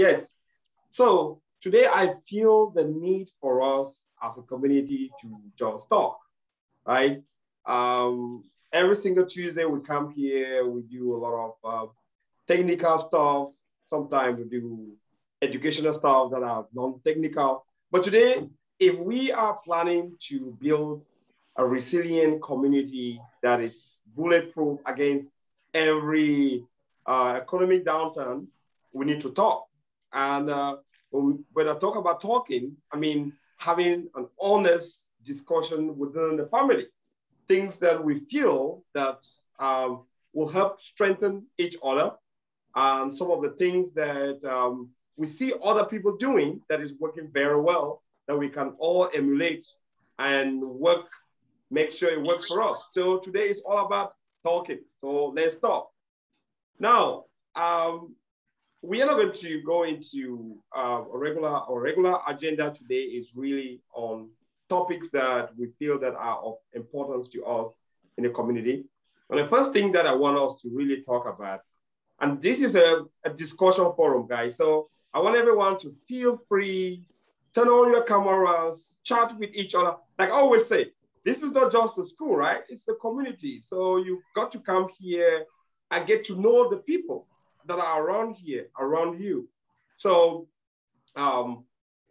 Yes. So today I feel the need for us as a community to just talk, right? Um, every single Tuesday we come here, we do a lot of technical stuff. Sometimes we do educational stuff that are non-technical. But today, if we are planning to build a resilient community that is bulletproof against every economic downturn, we need to talk. And when I talk about talking, I mean having an honest discussion within the family, things that we feel that will help strengthen each other, and some of the things that we see other people doing that is working very well that we can all emulate and work, make sure it works for us. So today is all about talking. So let's talk. Now, we are not going to go into a regular agenda today. Is really on topics that we feel that are of importance to us in the community. And the first thing that I want us to really talk about, and this is a discussion forum, guys. So I want everyone to feel free, turn on your cameras, chat with each other. Like I always say, this is not just a school, right? It's the community. So you've got to come here and get to know the people that are around here, around you. So I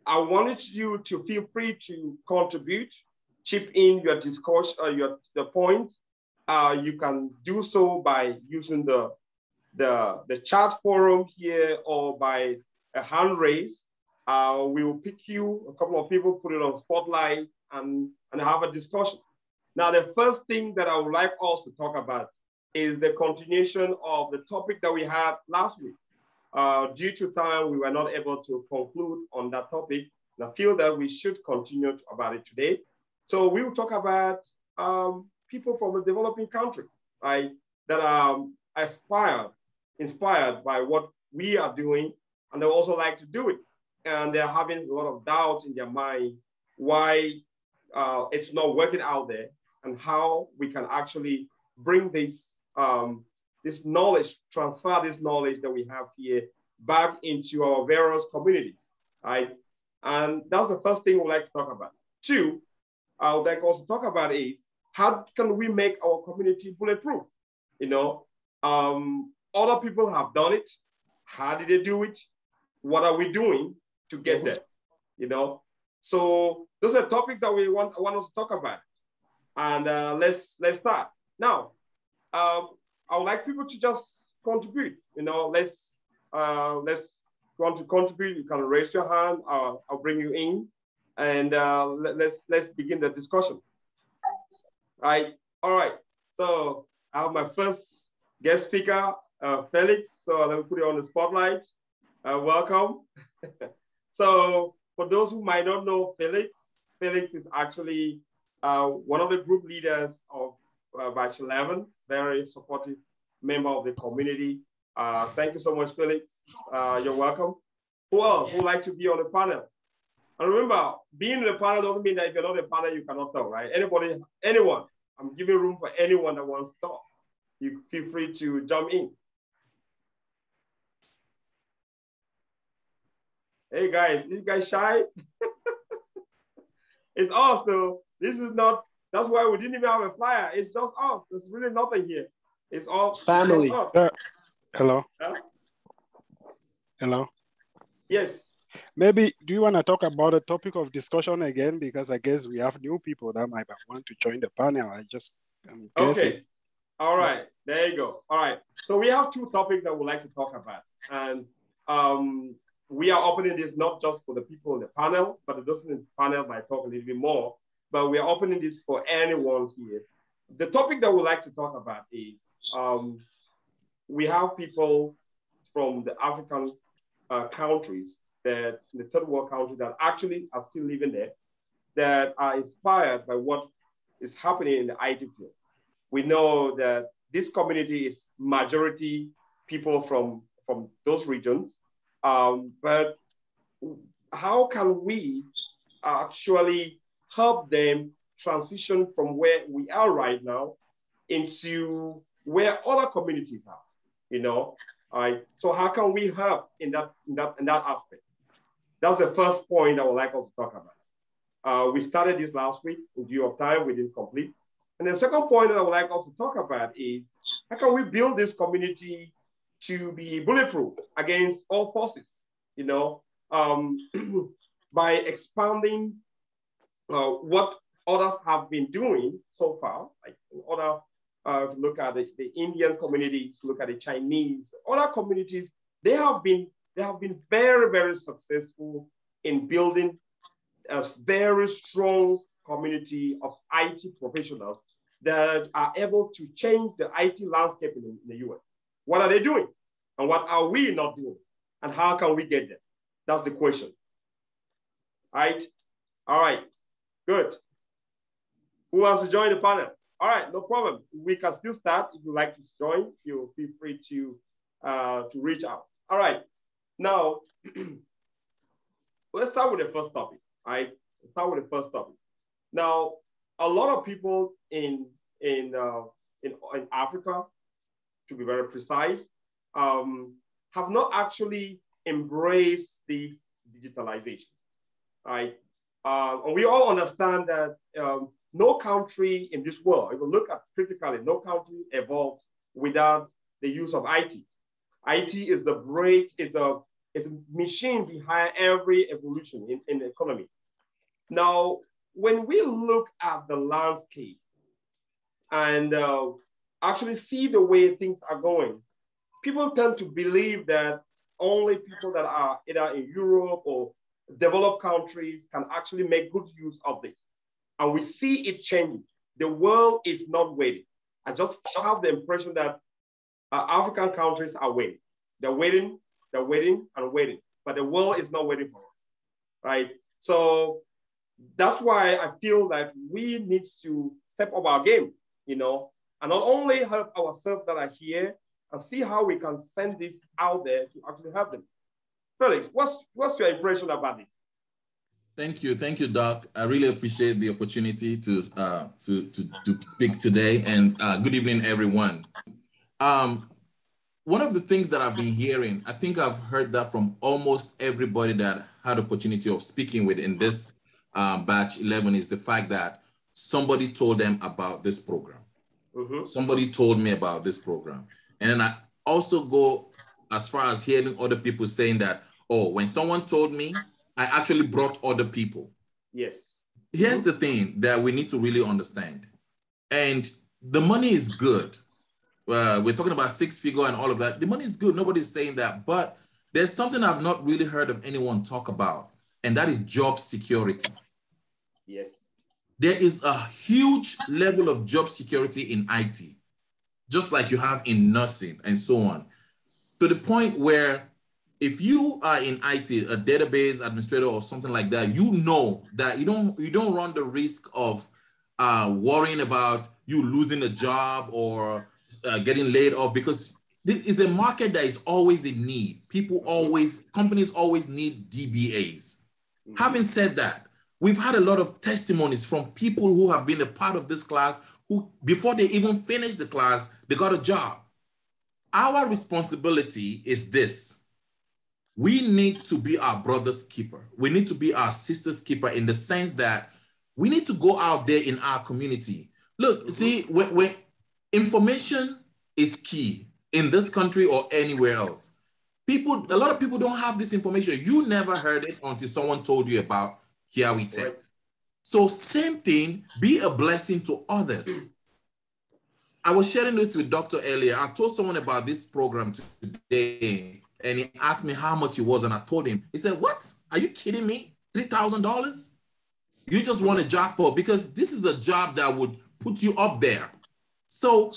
wanted you to feel free to contribute, chip in your discourse, the points. You can do so by using the chat forum here or by a hand raise. We will pick you, a couple of people, put it on spotlight and have a discussion. Now, the first thing that I would like us to talk about is the continuation of the topic that we had last week. Due to time, we were not able to conclude on that topic. And I feel that we should continue about it today. So we will talk about people from a developing country, right, that are inspired by what we are doing, and they also like to do it. And they're having a lot of doubt in their mind why it's not working out there and how we can actually bring this knowledge, transfer this knowledge that we have here back into our various communities, right? And that's the first thing we'd like to talk about. Two, I would like also to talk about is how can we make our community bulletproof? You know, other people have done it. How did they do it? What are we doing to get there? You know, so those are topics that I want us to talk about. And let's start now. I would like people to just contribute. You know, let's want to contribute. You can raise your hand. I'll bring you in, and let's begin the discussion. Right. All right. So I have my first guest speaker, Felix. So let me put you on the spotlight. Welcome. So for those who might not know Felix, Felix is actually one of the group leaders of Batch 11, very supportive member of the community. Thank you so much, Felix. You're welcome. Who else would like to be on the panel? And remember, being in the panel doesn't mean that if you're not a panel, you cannot talk, right? Anybody, anyone. I'm giving room for anyone that wants to talk. You feel free to jump in. Hey guys, you guys shy? It's us, so this is not, that's why we didn't even have a flyer. It's just us. There's really nothing here. It's all family. Hello. Huh? Hello. Yes. Maybe, do you want to talk about a topic of discussion again? Because I guess we have new people that might want to join the panel. Okay. All right. There you go. All right. So we have two topics that we'd like to talk about. And we are opening this not just for the people in the panel, but those in the panel might talk a little bit more. But we are opening this for anyone here. The topic that we'd like to talk about is we have people from the African countries, that the third world countries that actually are still living there, that are inspired by what is happening in the IT field. We know that this community is majority people from those regions, but how can we actually help them transition from where we are right now into where other communities are, you know? All right. So how can we help in that aspect? That's the first point I would like us to talk about. We started this last week. In view of time, we didn't complete. And the second point that I would like us to talk about is how can we build this community to be bulletproof against all forces, you know, by expanding what others have been doing so far, like other, look at the Indian communities, look at the Chinese, other communities, they have been very, very successful in building a very strong community of IT professionals that are able to change the IT landscape in the US. What are they doing? And what are we not doing? And how can we get there? That's the question. Right? All right, good. Who wants to join the panel? All right, no problem. We can still start. If you'd like to join, you feel free to reach out. All right, now let's start with the first topic. All right, let's start with the first topic. Now, a lot of people in Africa, to be very precise, have not actually embraced this digitalization. Right? And we all understand that no country in this world, if you look at critically, no country evolves without the use of IT. IT is the brake, is the machine behind every evolution in the economy. Now, when we look at the landscape and actually see the way things are going, people tend to believe that only people that are either in Europe or developed countries can actually make good use of this. And we see it changing. The world is not waiting. I just have the impression that African countries are waiting. They're waiting, and waiting. But the world is not waiting for us, right? So that's why I feel that we need to step up our game, you know, and not only help ourselves that are here, and see how we can send this out there to actually help them. Felix, what's your impression about this? Thank you, Doc. I really appreciate the opportunity to speak today, and good evening, everyone. One of the things that I've been hearing, I think I've heard that from almost everybody that had the opportunity of speaking with in this batch 11, is the fact that somebody told them about this program. Mm-hmm. Somebody told me about this program. And then I also go as far as hearing other people saying that, oh, when someone told me, I actually brought other people. Yes. Here's the thing that we need to really understand. And the money is good. We're talking about 6-figure and all of that. The money is good. Nobody's saying that. But there's something I've not really heard of anyone talk about, and that is job security. Yes. There is a huge level of job security in IT, just like you have in nursing and so on, to the point where if you are in IT, a database administrator or something like that, you know that you don't run the risk of worrying about you losing a job or getting laid off, because this is a market that is always in need. Companies always need DBAs. Mm-hmm. Having said that, we've had a lot of testimonies from people who have been a part of this class who, before they even finished the class, they got a job. Our responsibility is this. We need to be our brother's keeper. We need to be our sister's keeper, in the sense that we need to go out there in our community. Look, mm-hmm. See, when information is key in this country or anywhere else. A lot of people don't have this information. You never heard it until someone told you about KiawiTech. Right. So same thing, be a blessing to others. I was sharing this with Dr. earlier. I told someone about this program today, and he asked me how much it was, and I told him. He said, what? Are you kidding me? $3,000? You just want a jackpot, because this is a job that would put you up there. So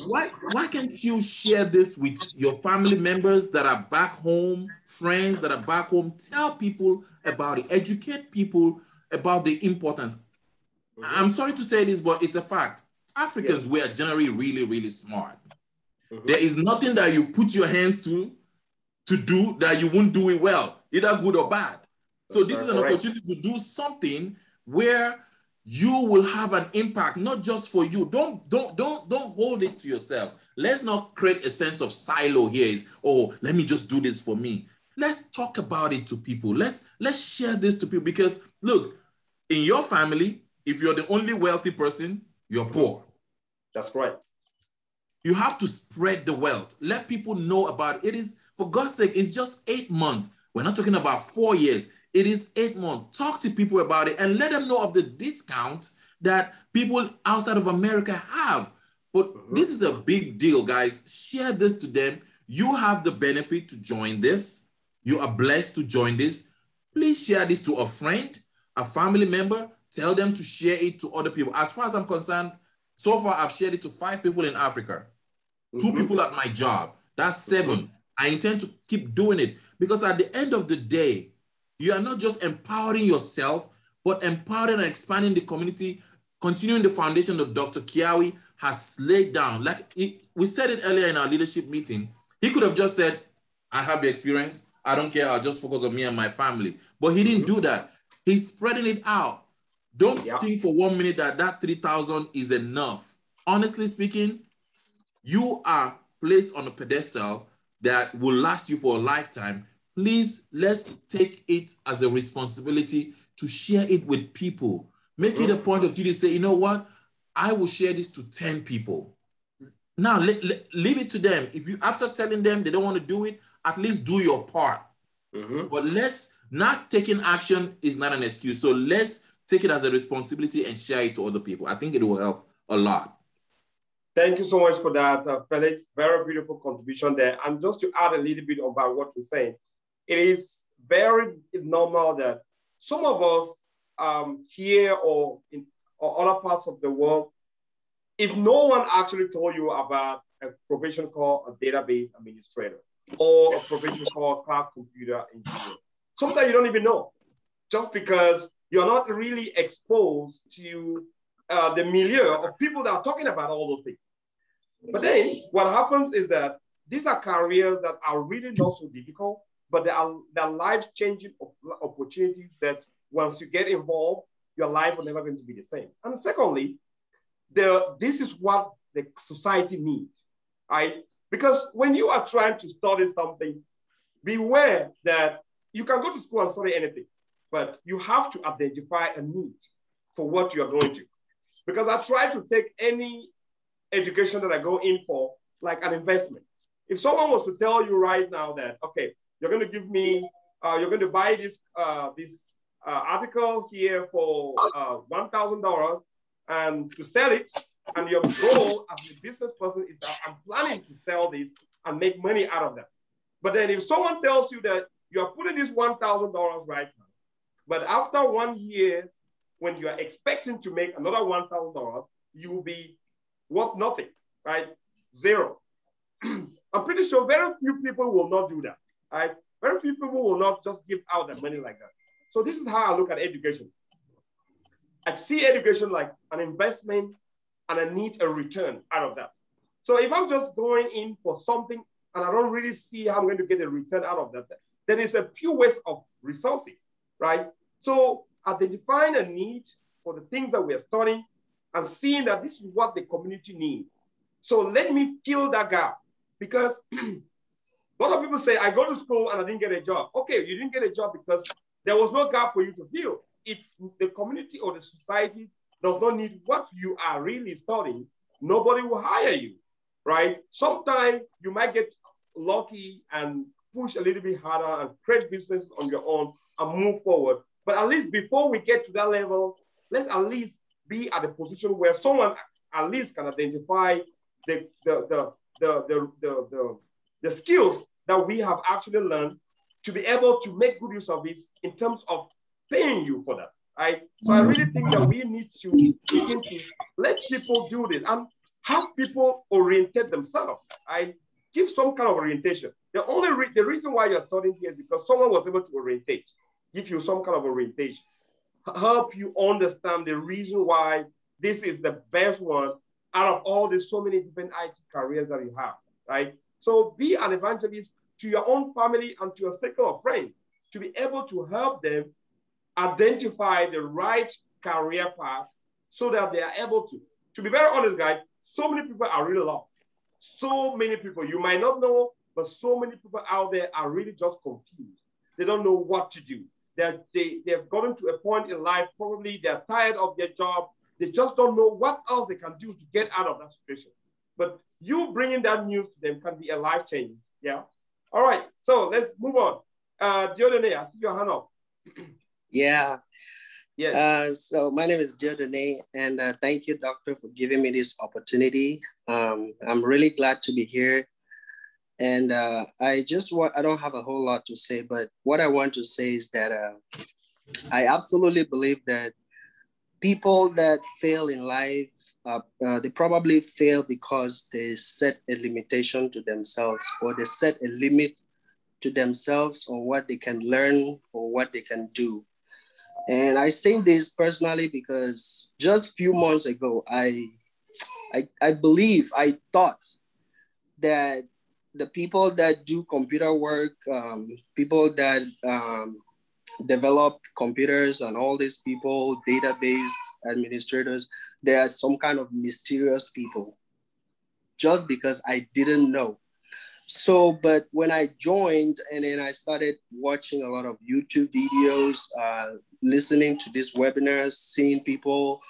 why can't you share this with your family members that are back home, friends that are back home? Tell people about it, educate people about the importance. Mm-hmm. I'm sorry to say this, but it's a fact. Africans, we are generally really, really smart. Mm-hmm. There is nothing that you put your hands to do that you won't do it well, either good or bad. So this is an opportunity to do something where you will have an impact, not just for you. Don't hold it to yourself. Let's not create a sense of silo here. Is, oh, let me just do this for me. Let's talk about it to people. Let's share this to people, because look, in your family, if you're the only wealthy person, you're poor. That's right. You have to spread the wealth. Let people know about it. It is, for God's sake, it's just 8 months. We're not talking about 4 years. It is 8 months. Talk to people about it and let them know of the discount that people outside of America have. But this is a big deal, guys. Share this to them. You have the benefit to join this. You are blessed to join this. Please share this to a friend, a family member. Tell them to share it to other people. As far as I'm concerned, so far I've shared it to 5 people in Africa, 2 people at my job. That's 7. I intend to keep doing it, because at the end of the day, you are not just empowering yourself, but empowering and expanding the community, continuing the foundation that Dr. Kiawi has laid down. Like we said it earlier in our leadership meeting, he could have just said, I have the experience. I don't care. I'll just focus on me and my family. But he didn't do that. He's spreading it out. Don't think for 1 minute that 3,000 is enough. Honestly speaking, you are placed on a pedestal that will last you for a lifetime. Please, let's take it as a responsibility to share it with people. Make it a point of duty to say, you know what? I will share this to 10 people. Now, leave it to them. If you, after telling them they don't want to do it, at least do your part. But not taking action is not an excuse. So let's take it as a responsibility and share it to other people. I think it will help a lot. Thank you so much for that, Felix. Very beautiful contribution there. And just to add a little bit about what you're saying, it is very normal that some of us here or in other parts of the world, if no one actually told you about a profession called a database administrator or a profession called cloud computer engineer, sometimes you don't even know, just because you're not really exposed to the milieu of people that are talking about all those things. But then what happens is that these are careers that are really not so difficult, but they are life-changing opportunities that once you get involved, your life will never going to be the same. And secondly, this is what the society needs, right? Because when you are trying to study something, beware that you can go to school and study anything, but you have to identify a need for what you are going to. Because I try to take any education that I go in for like an investment. If someone was to tell you right now that, okay, you're going to give me, you're going to buy this article here for $1,000 and to sell it, and your goal as a business person is that I'm planning to sell this and make money out of that. But then if someone tells you that you are putting this $1,000 right now, but after 1 year, when you are expecting to make another $1,000, you will be worth nothing, right? Zero. I'm pretty sure very few people will not do that, right? Very few people will not just give out their money like that. So this is how I look at education. I see education like an investment, and I need a return out of that. So if I'm just going in for something and I don't really see how I'm going to get a return out of that, then it's a pure waste of resources, right? So identifying a need for the things that we're studying and seeing that this is what the community needs. So let me fill that gap, because a lot of people say, I go to school and I didn't get a job. Okay, you didn't get a job because there was no gap for you to fill. If the community or the society does not need what you are really studying, nobody will hire you, right? Sometimes you might get lucky and push a little bit harder and create business on your own and move forward. But at least before we get to that level, let's at least be at a position where someone at least can identify the skills that we have actually learned to be able to make good use of this in terms of paying you for that, right? So I really think that we need to begin to let people do this and have people orientate themselves, right? Give some kind of orientation. The reason why you're studying here is because someone was able to orientate, give you some kind of orientation, help you understand the reason why this is the best one out of all the so many different IT careers that you have, right? So be an evangelist to your own family and to your circle of friends to be able to help them identify the right career path so that they are able to. To be very honest, guys, so many people are really lost. So many people, you might not know, but so many people out there are really just confused. They don't know what to do. They've gotten to a point in life, probably they're tired of their job. They just don't know what else they can do to get out of that situation. But you bringing that news to them can be a life change. Yeah. All right. So let's move on. Diodone, I see your hand up. Yeah. Yes. So my name is Diodone, and thank you, Doctor, for giving me this opportunity. I'm really glad to be here. And I don't have a whole lot to say, but what I want to say is that I absolutely believe that people that fail in life, they probably fail because they set a limitation to themselves, or they set a limit to themselves on what they can learn or what they can do. And I say this personally because just a few months ago, I thought that the people that do computer work, people that develop computers and all these people, database administrators, they are some kind of mysterious people, just because I didn't know. So, but when I joined and then I started watching a lot of YouTube videos, listening to these webinars, seeing people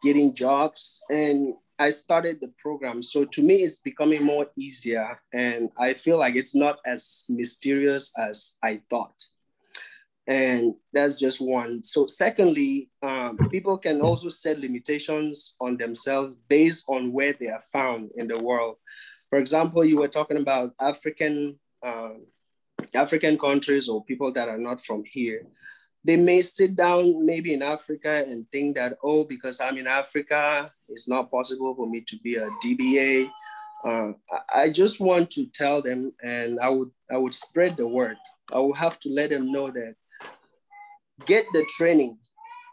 getting jobs, and I started the program. So to me, it's becoming more easier, and I feel like it's not as mysterious as I thought. And that's just one. So secondly, people can also set limitations on themselves based on where they are found in the world. For example, you were talking about African countries or people that are not from here. They may sit down maybe in Africa and think that, oh, because I'm in Africa, it's not possible for me to be a DBA. I just want to tell them, and I would spread the word. I would have to let them know that get the training,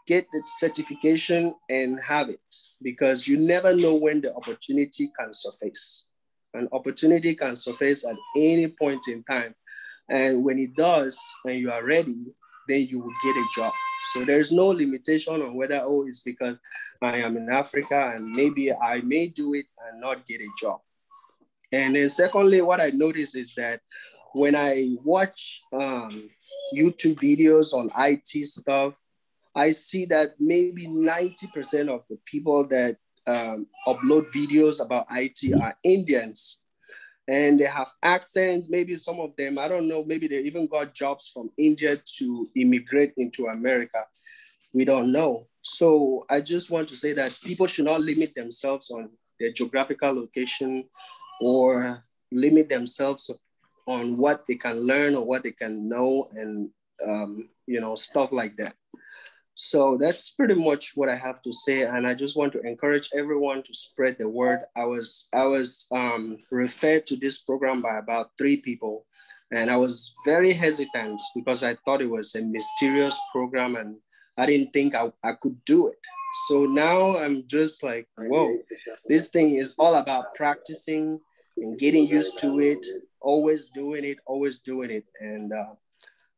get the certification, and have it, because you never know when the opportunity can surface. An opportunity can surface at any point in time. And when it does, and you are ready, then you will get a job. So there's no limitation on whether, oh, it's because I am in Africa and maybe I may do it and not get a job. And then secondly, what I noticed is that when I watch YouTube videos on IT stuff, I see that maybe 90% of the people that upload videos about IT are Indians. And they have accents, maybe some of them, I don't know, maybe they even got jobs from India to immigrate into America. We don't know. So I just want to say that people should not limit themselves on their geographical location or limit themselves on what they can learn or what they can know, and stuff like that. So that's pretty much what I have to say. And I just want to encourage everyone to spread the word. I was referred to this program by about 3 people. And I was very hesitant because I thought it was a mysterious program and I didn't think I could do it. So now I'm just like, whoa, this thing is all about practicing and getting used to it, always doing it. And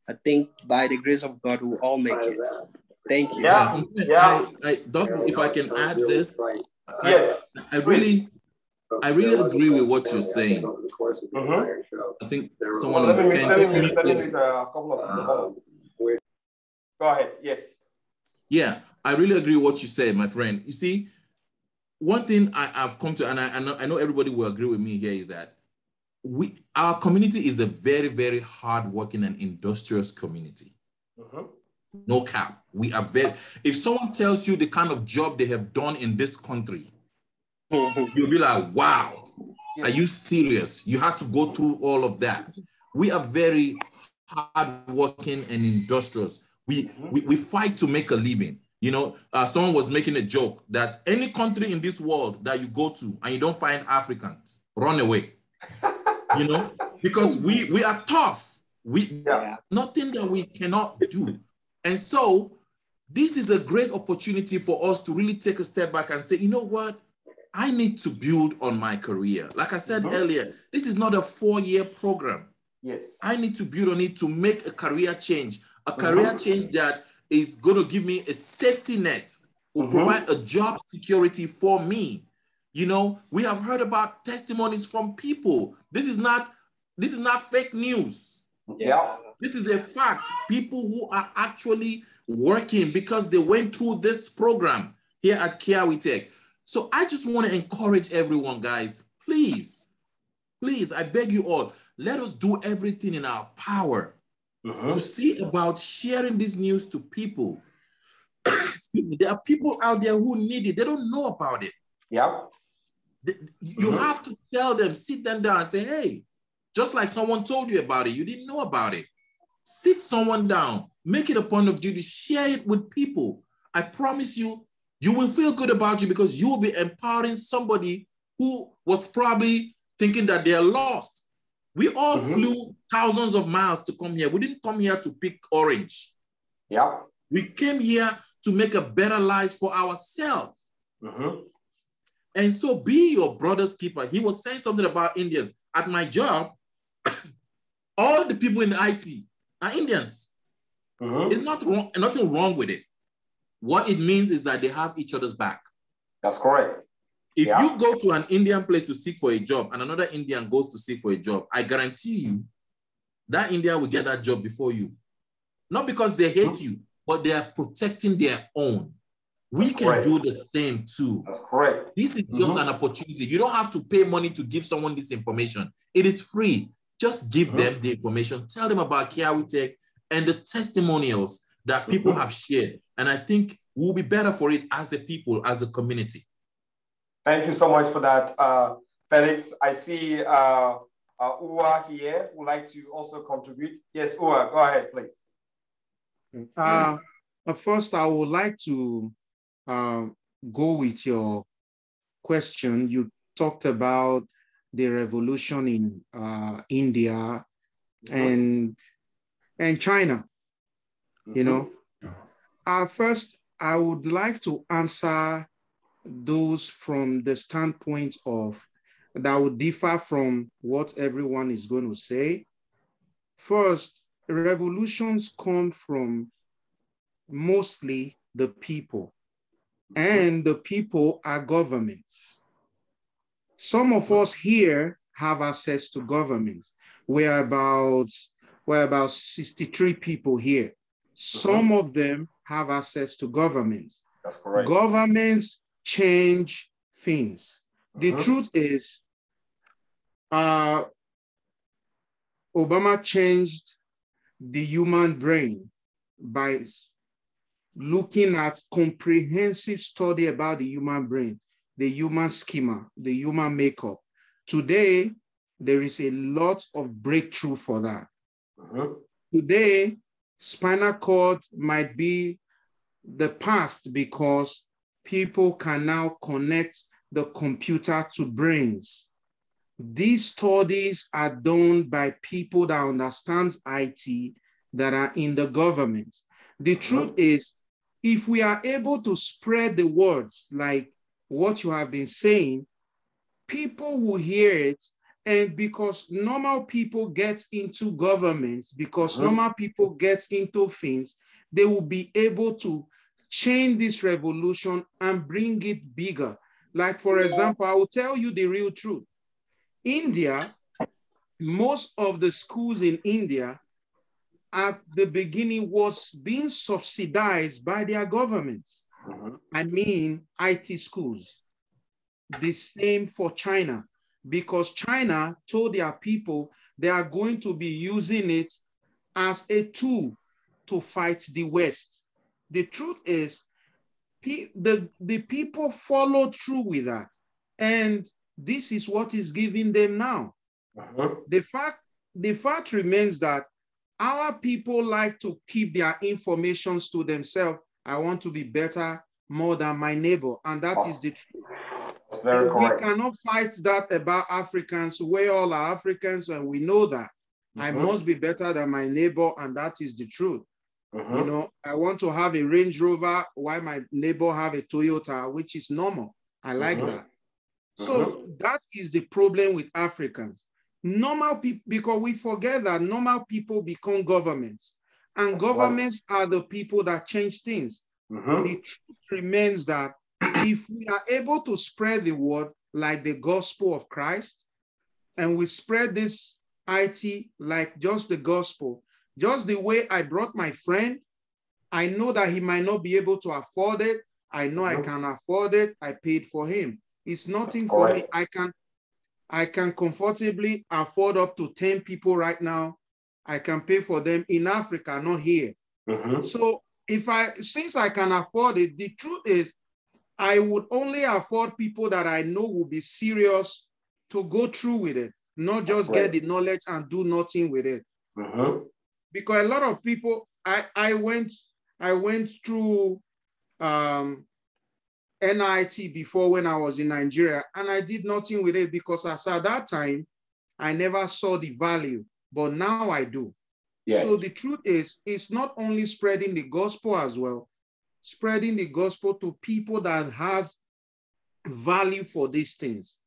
I think by the grace of God, we'll all make it. Thank you. Yeah. Doctor, if I can add this, Yes. I really agree with what you're saying. I think someone was Let me meet a couple of people. Go ahead. Yes. Yeah, I really agree with what you said, my friend. You see, one thing I've come to, and I know everybody will agree with me here, is that our community is a very, very hardworking and industrious community. No cap. We are if someone tells you the kind of job they have done in this country, you'll be like, wow, are you serious? You had to go through all of that. We are very hardworking and industrious. We fight to make a living. Someone was making a joke that any country in this world that you go to and you don't find Africans, run away. Because we are tough. Nothing that we cannot do. And so this is a great opportunity for us to really take a step back and say, you know what? I need to build on my career. Like I said earlier, this is not a 4-year program. Yes. I need to build on it to make a career change that is going to give me a safety net will provide a job security for me. You know, we have heard about testimonies from people. This is not fake news. Yeah. This is a fact. People who are actually working because they went through this program here at KiawiTech. So I just want to encourage everyone, guys, please, I beg you all, let us do everything in our power to see about sharing this news to people. Excuse me. There are people out there who need it. They don't know about it. Yeah. You have to tell them, sit them down and say, hey, just like someone told you about it, you didn't know about it. Sit someone down, make it a point of duty, share it with people. I promise you, you will feel good about you because you will be empowering somebody who was probably thinking that they're lost. We all flew thousands of miles to come here. We didn't come here to pick orange. Yeah. We came here to make a better life for ourselves. And so be your brother's keeper. He was saying something about Indians. At my job, all the people in IT are Indians. It's not wrong, nothing wrong with it. What it means is that they have each other's back. That's correct. If you go to an Indian place to seek for a job and another Indian goes to seek for a job, I guarantee you that Indian will get that job before you. Not because they hate you, but they are protecting their own. We can do the same too. That's correct. This is just an opportunity. You don't have to pay money to give someone this information. It is free. Just give them the information. Tell them about KiawiTech and the testimonials that people have shared. And I think we'll be better for it as a people, as a community. Thank you so much for that, Felix. I see Uwa here who would like to also contribute. Yes, Uwa, go ahead, please. First, I would like to go with your question. You talked about the revolution in India and China. You know, first, I would like to answer those from the standpoint of that would differ from what everyone is going to say. First, revolutions come from mostly the people, and the people are governments. Some of us here have access to governments. We're about 63 people here. Some of them have access to governments. That's correct. Governments change things. The truth is, Obama changed the human brain by looking at comprehensive study about the human brain, the human schema, the human makeup. Today, there is a lot of breakthrough for that. Today, spinal cord might be the past because people can now connect the computer to brains. These studies are done by people that understand IT that are in the government. The truth is, if we are able to spread the words like what you have been saying, people will hear it. And because normal people get into governments, because normal people get into things, they will be able to change this revolution and bring it bigger. Like, for example, I will tell you the real truth. India, most of the schools in India at the beginning was being subsidized by their governments. I mean, IT schools. The same for China, because China told their people they are going to be using it as a tool to fight the West. The truth is, the people followed through with that. And this is what is giving them now. The fact remains that our people like to keep their informations to themselves. I want to be better more than my neighbor. And that is the truth. That's very correct. We cannot fight that about Africans. We all are Africans and we know that. I must be better than my neighbor, and that is the truth. You know, I want to have a Range Rover while my neighbor have a Toyota, which is normal. I like that. So that is the problem with Africans. Normal people, because we forget that normal people become governments, and governments are the people that change things. The truth remains that if we are able to spread the word like the gospel of Christ, and we spread this IT like just the gospel, just the way I brought my friend, I know that he might not be able to afford it. I know I can afford it. I paid for him. It's nothing for me. I can comfortably afford up to 10 people right now. I can pay for them in Africa, not here. So since I can afford it, the truth is I would only afford people that I know will be serious to go through with it, not just get the knowledge and do nothing with it. Because a lot of people, I went through NIT before when I was in Nigeria, and I did nothing with it because as at that time, I never saw the value, but now I do. So the truth is, it's not only spreading the gospel as well, spreading the gospel to people that has value for these things.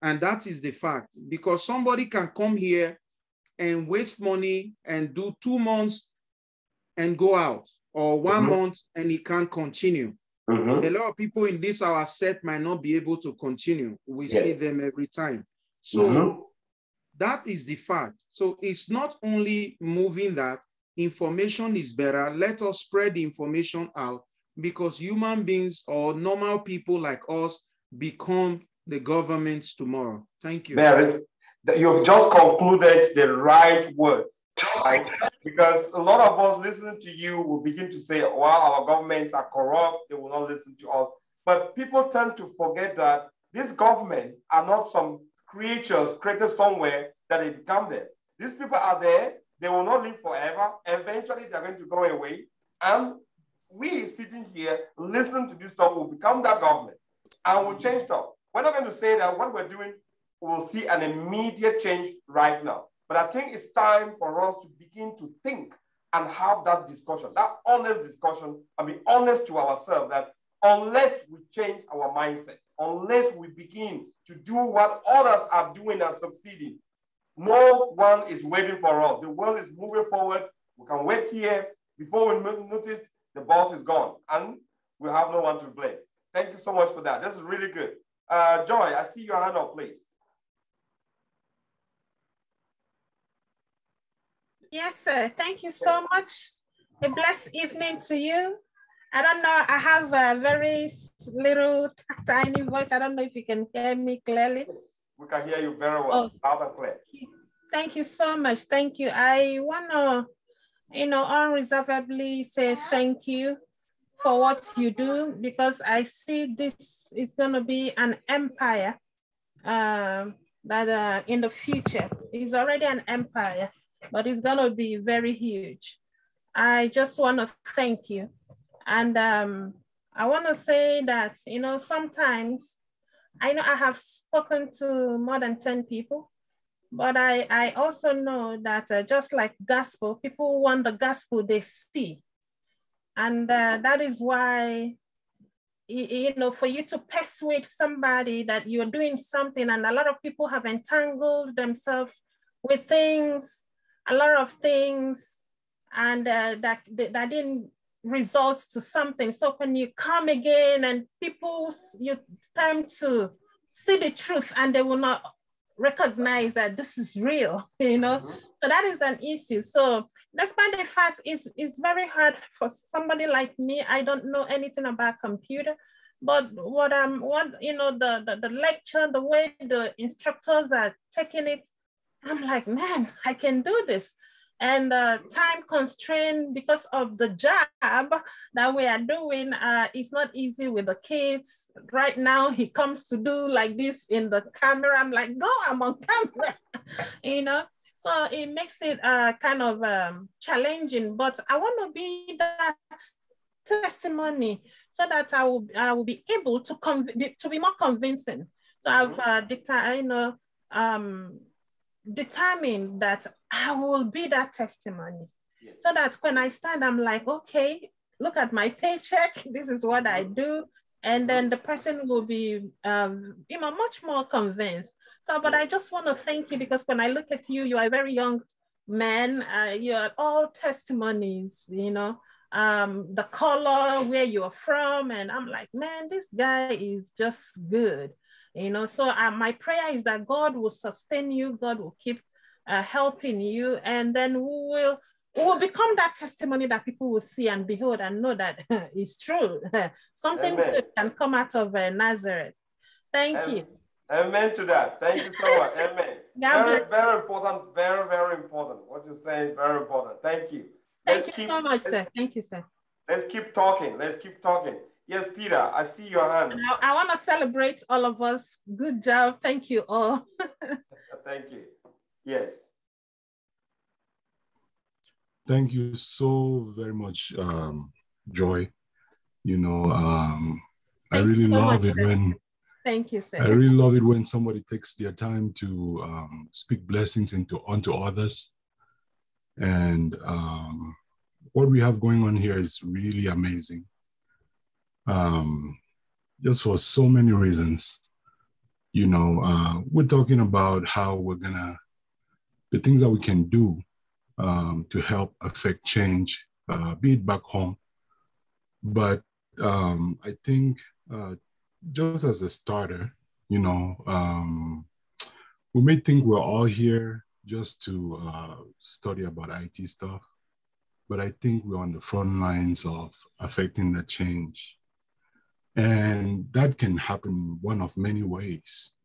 And that is the fact, because somebody can come here and waste money and do 2 months and go out, or 1 month and he can't continue. A lot of people in this our set might not be able to continue. We see them every time. So that is the fact. So it's not only moving that, information is better. Let us spread the information out, because human beings or normal people like us become the governments tomorrow. Thank you. Barry, you've just concluded the right words, right? Because a lot of us listening to you will begin to say, well, our governments are corrupt, they will not listen to us. But people tend to forget that these governments are not some creatures created somewhere that they become there. These people are there, they will not live forever. Eventually, they're going to go away. And we sitting here, listening to this stuff, will become that government and will change stuff. We're not going to say that what we're doing will see an immediate change right now. But I think it's time for us to begin to think and have that discussion, that honest discussion, and be honest to ourselves that unless we change our mindset, unless we begin to do what others are doing and succeeding, no one is waiting for us. The world is moving forward. We can wait here. Before we notice, the boss is gone, and we have no one to blame. Thank you so much for that. This is really good. Joy, I see your hand up, please. Yes, sir. Thank you so much. A blessed evening to you. I don't know, I have a very little tiny voice. I don't know if you can hear me clearly. We can hear you very well, loud and clear. Thank you so much. Thank you. I want to, unreservedly say thank you for what you do, because I see this is going to be an empire that in the future is already an empire, but it's going to be very huge. I just want to thank you. And I want to say that, sometimes I know I have spoken to more than 10 people, but I also know that just like gospel, people want the gospel they see. And that is why, for you to persuade somebody that you're doing something, and a lot of people have entangled themselves with things, a lot of things, and that didn't result to something. So when you come again and it's time to see the truth, and they will not recognize that this is real, So that is an issue. So despite the fact it's very hard for somebody like me, I don't know anything about computer, but the lecture, the way the instructors are taking it, I'm like, man, I can do this. And time constraint because of the job that we are doing, it's not easy with the kids. Right now, he comes to do like this in the camera. I'm like, go, I'm on camera, So it makes it kind of challenging, but I want to be that testimony so that I will be able to be more convincing. So I've determined that I will be that testimony. Yes. So that when I stand, I'm like, okay, look at my paycheck. This is what I do. And then the person will be, much more convinced. So, but I just want to thank you, because when I look at you, you are a very young man. You are all testimonies, the color, where you're from. And I'm like, man, this guy is just good. So my prayer is that God will sustain you. God will keep helping you. And then we will become that testimony that people will see and behold and know that it's true. Something good can come out of Nazareth. Thank you. Amen to that. Thank you so much. Amen. Very important. Very, very important. What you're saying, very important. Thank you. Thank you so much, sir. Thank you, sir. Let's keep talking. Let's keep talking. Yes, Peter, I see your hand. I want to celebrate all of us. Good job. Thank you all. Thank you. Yes. Thank you so very much, Joy. I really love it when thank you, sir. I really love it when somebody takes their time to speak blessings onto others. And what we have going on here is really amazing. Just for so many reasons. We're talking about how the things that we can do to help affect change, be it back home. But I think just as a starter, we may think we're all here just to study about IT stuff, but I think we're on the front lines of affecting the change. And that can happen in one of many ways.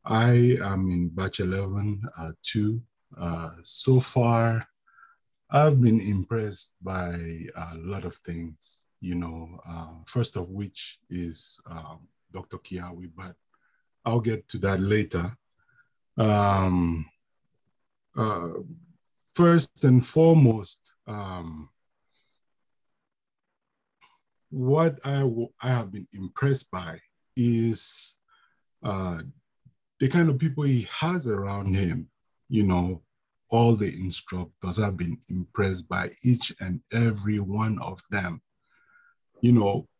I am in batch 11, 2. So far, I've been impressed by a lot of things, first of which is Dr. Kiawi, but I'll get to that later. First and foremost, what I have been impressed by is the kind of people he has around him. All the instructors have been impressed by each and every one of them.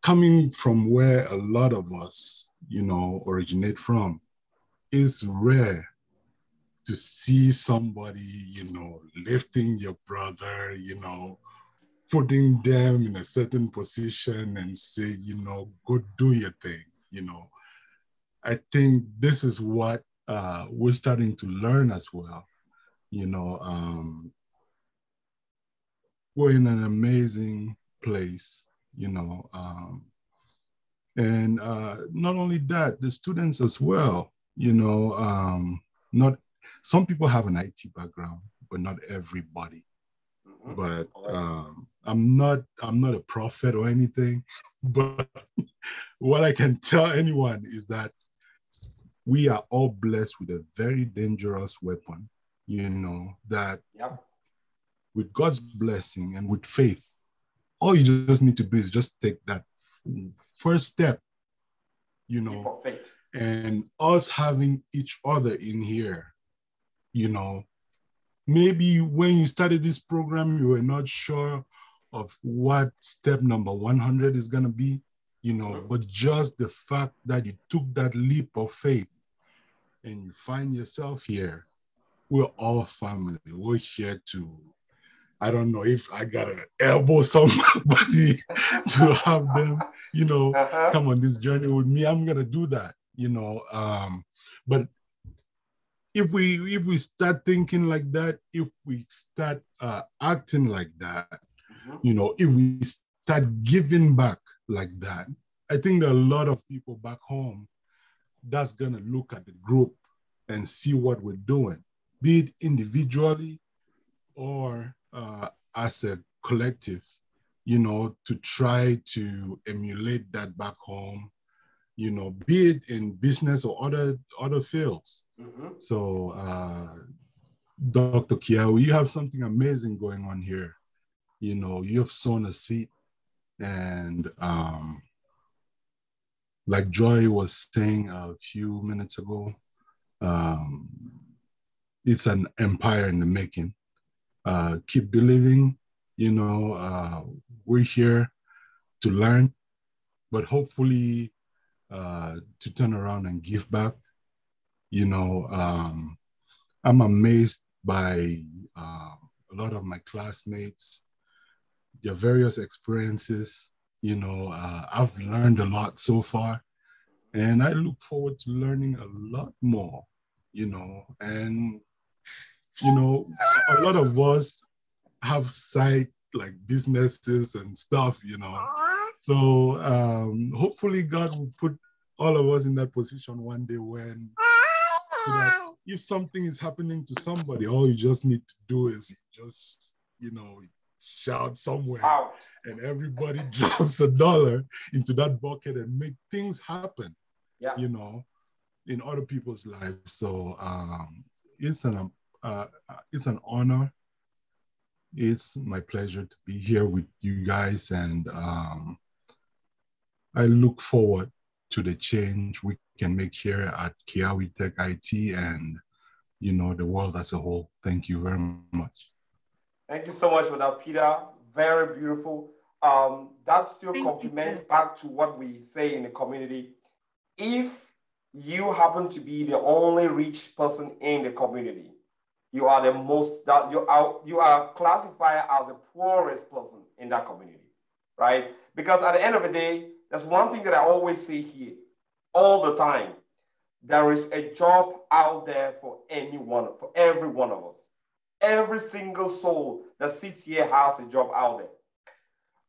Coming from where a lot of us, originate from, it's rare to see somebody, lifting your brother, putting them in a certain position and say, go do your thing, I think this is what we're starting to learn as well. We're in an amazing place, and not only that, the students as well, not some people have an IT background, but not everybody. But I'm not a prophet or anything, but what I can tell anyone is that we are all blessed with a very dangerous weapon, that with God's blessing and with faith, all you just need to do is just take that first step, and us having each other in here, maybe when you started this program, you were not sure of what step number 100 is going to be, but just the fact that you took that leap of faith and you find yourself here, we're all family. We're here to, I don't know if I got to elbow somebody to have them, come on this journey with me. I'm going to do that, but if we start thinking like that, if we start acting like that, if we start giving back like that, I think that a lot of people back home that's gonna look at the group and see what we're doing, be it individually or as a collective, to try to emulate that back home, be it in business or other fields. So, Dr. Kiawi, you have something amazing going on here. You've sown a seed, and like Joy was saying a few minutes ago, it's an empire in the making. Keep believing, we're here to learn, but hopefully to turn around and give back. I'm amazed by a lot of my classmates, their various experiences. You know, I've learned a lot so far, and I look forward to learning a lot more, you know, and, you know, a lot of us have side like businesses and stuff, you know. So hopefully God will put all of us in that position one day when, so that if something is happening to somebody, all you just need to do is just, you know, shout somewhere and everybody drops $1 into that bucket and make things happen, you know, in other people's lives. So it's an honor. It's my pleasure to be here with you guys, and I look forward to the change we can make here at KiawiTechIT and, you know, the world as a whole. Thank you very much. Thank you so much for that, Peter. Very beautiful. That still complements back to what we say in the community. If you happen to be the only rich person in the community, you are the most, that you are classified as the poorest person in that community, right? Because at the end of the day, there's one thing that I always say here all the time. There is a job out there for anyone, for every one of us. Every single soul that sits here has a job out there.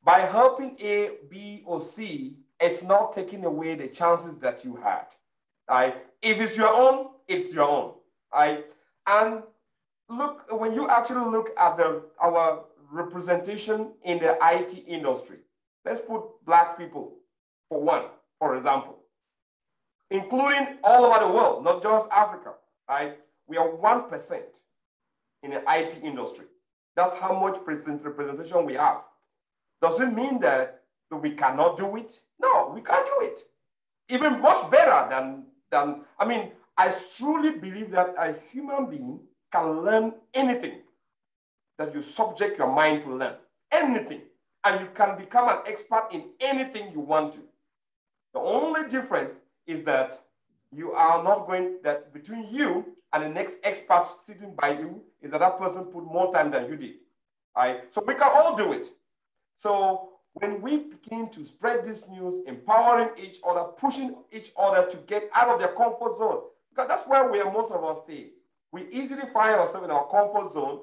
By helping A, B, or C, it's not taking away the chances that you had. Right? If it's your own, it's your own. Right? And look, when you actually look at our representation in the IT industry, let's put Black people for one, for example, including all over the world, not just Africa. Right? We are 1% in the IT industry. That's how much representation we have. Does it mean that we cannot do it? No, we can't do it. Even much better than I mean, I truly believe that a human being can learn anything that you subject your mind to learn, anything. And you can become an expert in anything you want to. The only difference is that you are not going, that between you and the next expert sitting by you is that person put more time than you did. Right? So we can all do it. So when we begin to spread this news, empowering each other, pushing each other to get out of their comfort zone, because that's where most of us stay. We easily find ourselves in our comfort zone.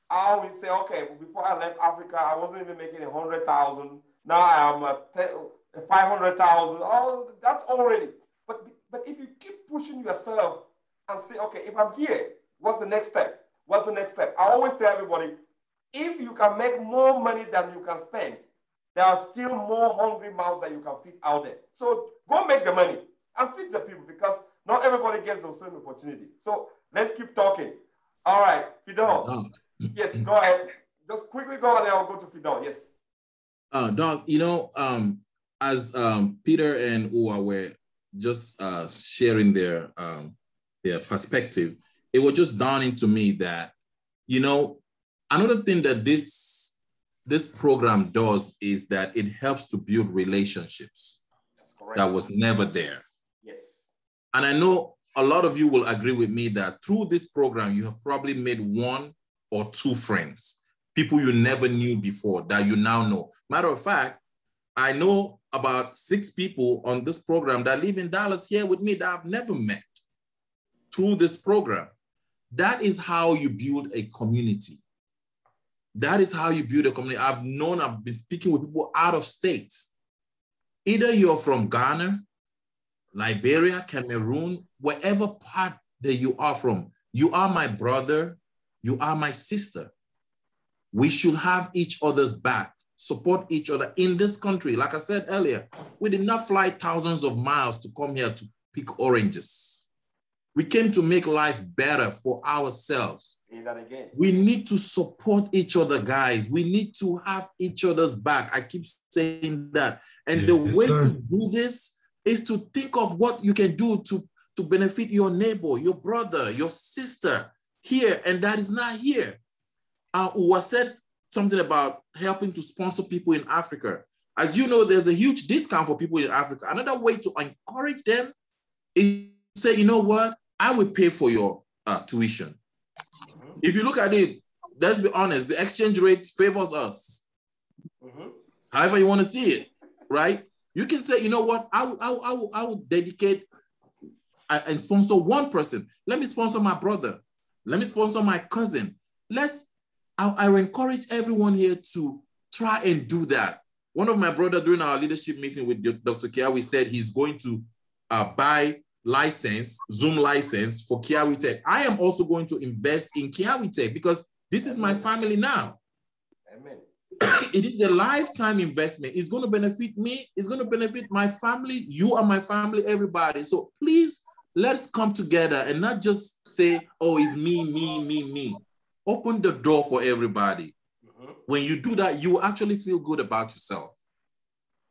I we say, okay, before I left Africa, I wasn't even making 100,000. Now I am at 500,000. Oh, that's already. But if you keep pushing yourself and say, okay, if I'm here, what's the next step? What's the next step? I always tell everybody, if you can make more money than you can spend, there are still more hungry mouths that you can feed out there. So go make the money and feed the people, because not everybody gets the same opportunity. So let's keep talking. All right, Fidel. Yes, go ahead. Just quickly go and then I'll go to Fidel. Yes. Doc, you know, as Peter and Uwa were just sharing their perspective, it was just dawning to me that, you know, another thing that this program does is that it helps to build relationships that was never there. Yes. And I know a lot of you will agree with me that through this program, you have probably made 1 or 2 friends, people you never knew before that you now know. Matter of fact, I know about 6 people on this program that live in Dallas here with me that I've never met through this program. That is how you build a community. That is how you build a community. I've been speaking with people out of state. Either you're from Ghana, Liberia, Cameroon, wherever part that you are from, you are my brother, you are my sister. We should have each other's back, support each other in this country. Like I said earlier, we did not fly thousands of miles to come here to pick oranges. We came to make life better for ourselves. Say that again. We need to support each other, guys. We need to have each other's back. I keep saying that. And the way to do this is to think of what you can do to benefit your neighbor, your brother, your sister here, and that is not here. Uwa said something about helping to sponsor people in Africa. As you know, there's a huge discount for people in Africa. Another way to encourage them is to say, you know what? I will pay for your tuition. If you look at it, let's be honest, the exchange rate favors us. However you want to see it, right? You can say, you know what, I will dedicate and sponsor one person. Let me sponsor my brother. Let me sponsor my cousin. I will encourage everyone here to try and do that. One of my brother during our leadership meeting with Dr. Kiawi said he's going to buy Zoom license for KiawiTech. I am also going to invest in KiawiTech because this is my family now. Amen. It is a lifetime investment. It's going to benefit me. It's going to benefit my family. You are my family, everybody. So please, let's come together and not just say, oh, it's me, me, me, me. Open the door for everybody. When you do that, you will actually feel good about yourself.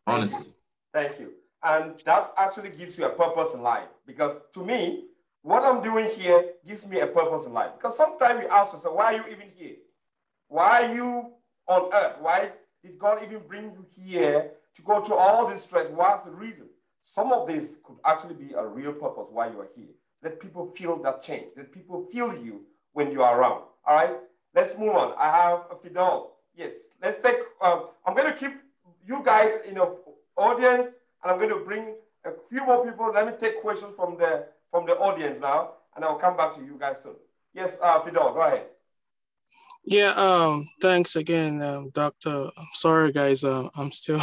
Honestly. Thank you. And that actually gives you a purpose in life. Because to me, what I'm doing here gives me a purpose in life. Because sometimes you ask yourself, why are you even here? Why are you on earth? Why did God even bring you here to go through all this stress? What's the reason? Some of this could actually be a real purpose why you are here. Let people feel that change. Let people feel you when you are around. All right, let's move on. I have a Fidel. Yes, let's take, I'm going to keep you guys in the audience, and I'm going to bring a few more people. Let me take questions from the audience now, and I'll come back to you guys soon. Yes, Fidel, go ahead. Yeah, thanks again, Doctor. I'm sorry, guys. I'm still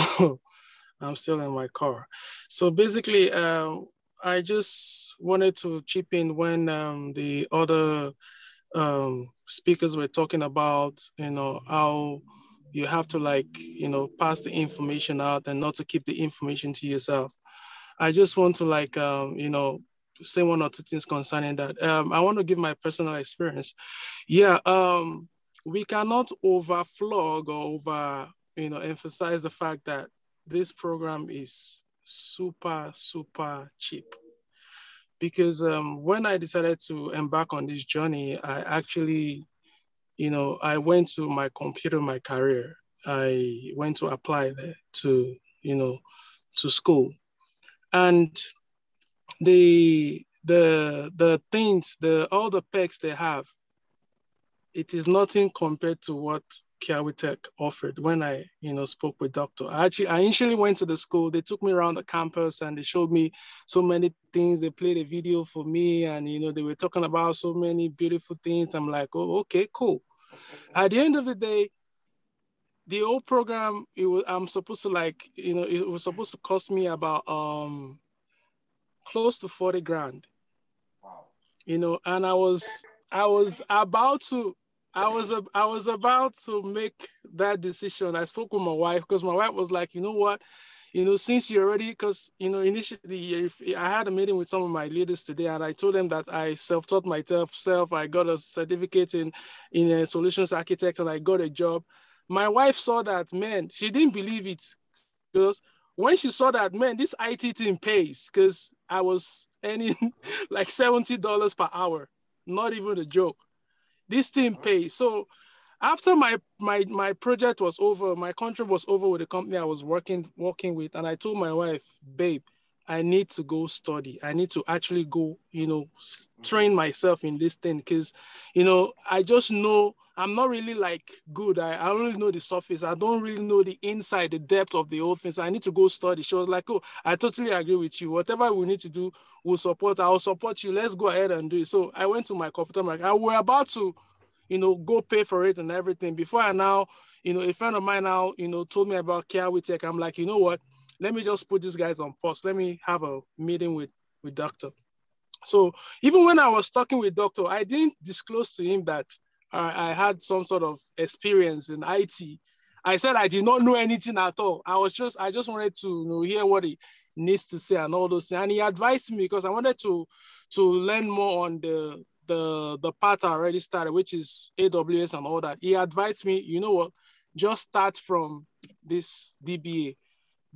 in my car. So basically, I just wanted to chip in when the other speakers were talking about, how you have to pass the information out and not to keep the information to yourself. I just want to say one or two things concerning that. I want to give my personal experience. Yeah. We cannot overflog or emphasize the fact that this program is super, super cheap. Because when I decided to embark on this journey, I actually, I went to my computer, my career. I went to apply there to school. And the things, all the perks they have, it is nothing compared to what KiawiTech offered when I, spoke with Doctor. I initially went to the school. They took me around the campus and they showed me so many things. They played a video for me and, they were talking about so many beautiful things. I'm like, oh, okay, cool. At the end of the day, the whole program, it was supposed to cost me about close to 40 grand. Wow. And I was about to make that decision. I spoke with my wife because my wife was like, you know what, since you already, because, initially I had a meeting with some of my leaders today and I told them that I self-taught myself. I got a certificate in a solutions architect and I got a job. My wife saw that, man, she didn't believe it because when she saw that, man, this IT thing pays because I was earning like $70 per hour. Not even a joke. This thing pays. So after my project was over, my contract was over with the company I was working with, and I told my wife, babe, I need to go study. I need to actually go, train myself in this thing because, I just know I'm not really good. I only know the surface. I don't really know the inside, the depth of the whole thing. So I need to go study. She was like, oh, I totally agree with you. Whatever we need to do, I'll support you. Let's go ahead and do it. So I went to my computer market. And we're about to, go pay for it and everything. Before I now, a friend of mine now, told me about KiawiTech. I'm like, you know what? Let me just put these guys on pause. Let me have a meeting with Doctor. So even when I was talking with Doctor, I didn't disclose to him that I had some sort of experience in IT. I said I did not know anything at all. I just wanted to hear what he needs to say and all those things. And he advised me because I wanted to learn more on the part I already started, which is AWS and all that. He advised me, you know what, just start from this DBA,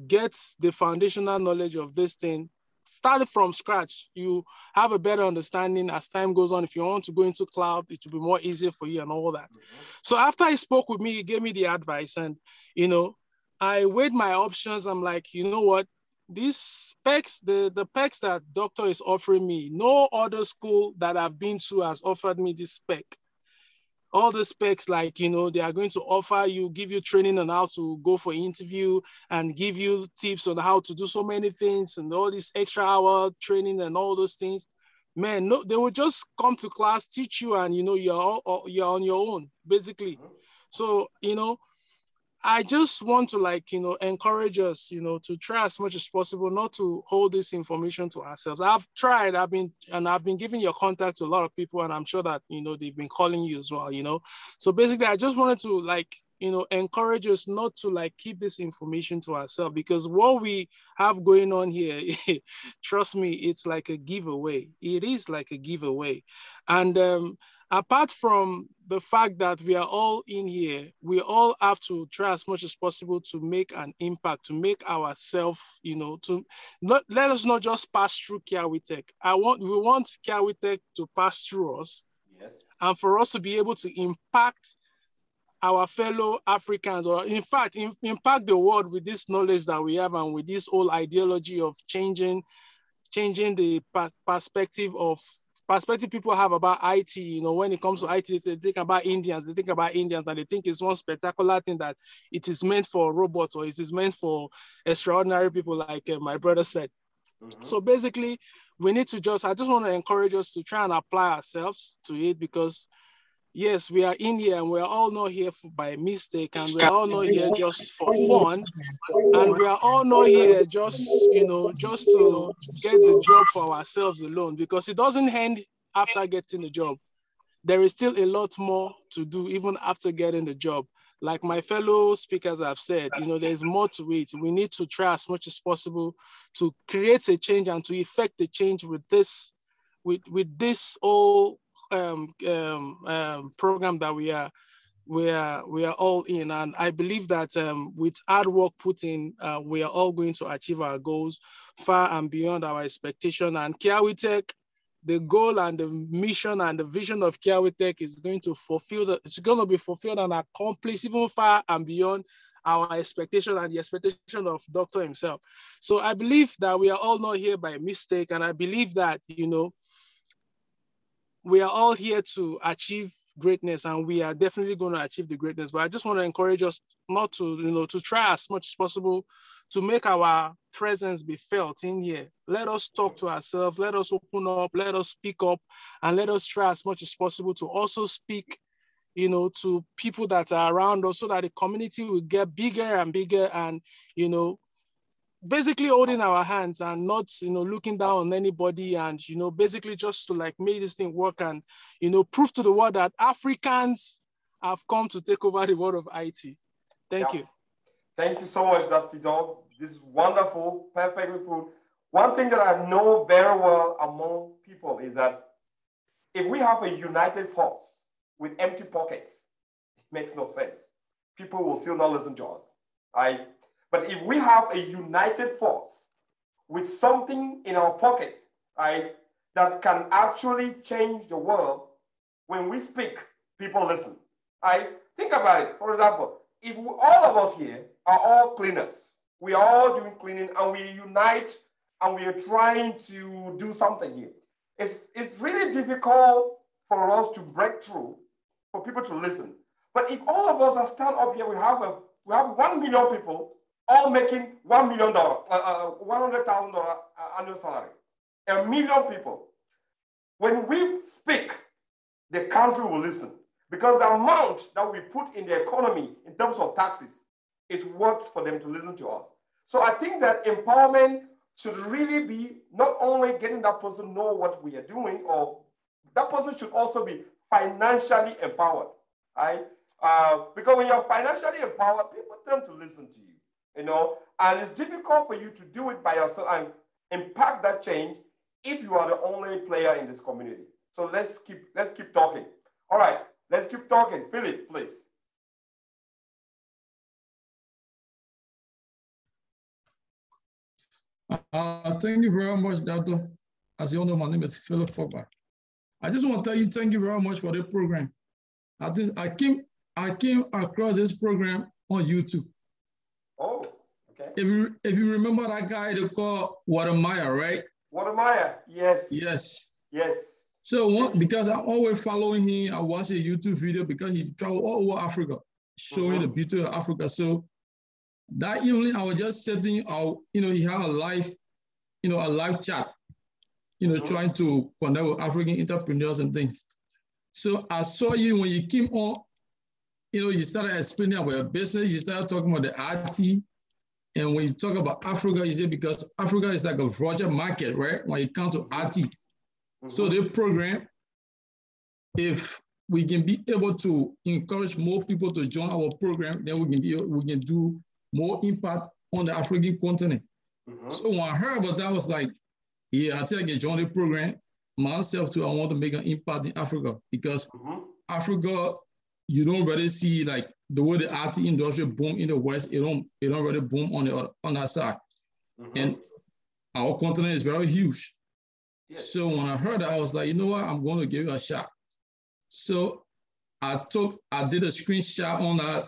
get the foundational knowledge of this thing, start from scratch. You have a better understanding as time goes on. If you want to go into cloud, it will be more easier for you and all that. Mm-hmm. So after he spoke with me, he gave me the advice and, I weighed my options. I'm like, you know what? These specs, the specs that Doctor is offering me, no other school that I've been to has offered me this spec. all the specs, like, you know, they are going to offer you, give you training on how to go for interview and give you tips on how to do so many things and all this extra hour training and all those things. Man, no, they will just come to class, teach you, and, you know, you're on your own, basically. So, you know, I just want to, like, you know, encourage us, you know, to try as much as possible not to hold this information to ourselves. I've tried, I've been giving your contact to a lot of people, and I'm sure that, you know, they've been calling you as well, you know. So basically, I just wanted to, like, you know, encourage us not to, like, keep this information to ourselves, because what we have going on here, trust me, it's like a giveaway. It is like a giveaway. And apart from the fact that we are all in here, we all have to try as much as possible to make an impact, to make ourselves, you know, to not let us not just pass through KiawiTech. We want KiawiTech to pass through us, Yes. and for us to be able to impact our fellow Africans, or in fact, impact the world with this knowledge that we have, and with this whole ideology of changing the perspective people have about IT. You know, when it comes to IT, they think about Indians, and they think it's one spectacular thing, that it is meant for robots, or it is meant for extraordinary people, like my brother said. So basically, I just want to encourage us to try and apply ourselves to it, because yes, we are in here, and we're all not here by mistake, and we're all not here just for fun, and we are all not here just, you know, just to get the job for ourselves alone, because it doesn't end after getting the job. There is still a lot more to do even after getting the job. Like my fellow speakers have said, you know, there's more to it. We need to try as much as possible to create a change and to effect the change with this whole program that we are all in. And I believe that with hard work put in, we are all going to achieve our goals far and beyond our expectation. And KiawiTech, the goal and the mission and the vision of KiawiTech is going to be fulfilled and accomplished even far and beyond our expectation and the expectation of Dr. himself. So I believe that we are all not here by mistake. And I believe that, you know, we are all here to achieve greatness, and we are definitely going to achieve the greatness. But I just want to encourage us not to, you know, to try as much as possible to make our presence be felt in here. Let us talk to ourselves, let us open up, let us speak up, and let us try as much as possible to also speak, you know, to people that are around us, so that the community will get bigger and bigger, and, you know, basically holding our hands and not, you know, looking down on anybody, and, you know, basically just to, like, make this thing work and, you know, prove to the world that Africans have come to take over the world of IT. Thank you. Thank you so much, Dr. Dog. This is wonderful, perfectly put. One thing that I know very well among people is that if we have a united force with empty pockets, it makes no sense. People will still not listen to us, right? But if we have a united force with something in our pocket, right, that can actually change the world, when we speak, people listen. Right? Think about it. For example, if all of us here are all cleaners, we are all doing cleaning, and we unite and we are trying to do something here, it's really difficult for us to break through, for people to listen. But if all of us that stand up here, we have 1 million people all making $1 million, $100,000 annual salary. 1 million people. When we speak, the country will listen, because the amount that we put in the economy in terms of taxes, it works for them to listen to us. So I think that empowerment should really be not only getting that person know what we are doing, or that person should also be financially empowered, right? Because when you're financially empowered, people tend to listen to you. You know, and it's difficult for you to do it by yourself and impact that change if you are the only player in this community. So let's keep talking. All right, let's keep talking. Philip, please. Thank you very much, Doctor. As you all know, my name is Philip Fogba. I just want to tell you thank you very much for the program. I came across this program on YouTube. Oh, okay. If you remember that guy they call Watermeyer, right? Watermeyer, yes. Yes. Yes. So because I'm always following him, I watch a YouTube video because he traveled all over Africa, showing the beauty of Africa. So that evening, I was just sitting out, he had a live chat, trying to connect with African entrepreneurs and things. So I saw you when you came on, you started explaining about your business, you started talking about the IT. And when you talk about Africa, you say because Africa is like a virtual market, right? When it comes to IT. So the program, if we can be able to encourage more people to join our program, then we can do more impact on the African continent. So when I heard about that, I was like, yeah, I think I can join the program myself too. I want to make an impact in Africa because Africa, you don't really see like the way the IT industry boom in the West, it don't really boom on that side. And our continent is very huge. Yes. So when I heard that, I was like, you know what, I'm going to give it a shot. So I did a screenshot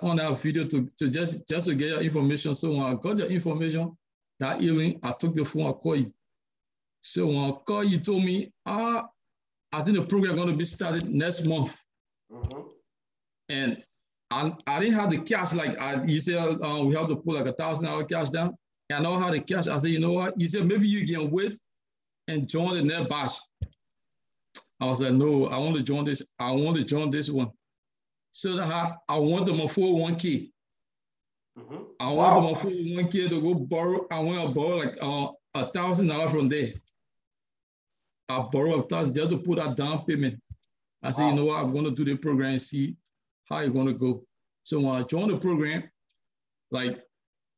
on that video to just to get your information. So when I got your information that evening, I took the phone, I called you. So when I called you, told me, I think the program is going to be started next month. And I didn't have the cash, like you said, we have to put like $1,000 cash down. And I don't have the cash. I said, you know what? You said, maybe you can wait and join the net batch. I was like, no, I want to join this. I want to join this one. So that I want my 401k. I want my 401k to go borrow. I want to borrow like $1,000 from there. I borrow $1,000 just to put that down payment. I said, you know what? I'm going to do the program and see how it's going to go. So when I joined the program, like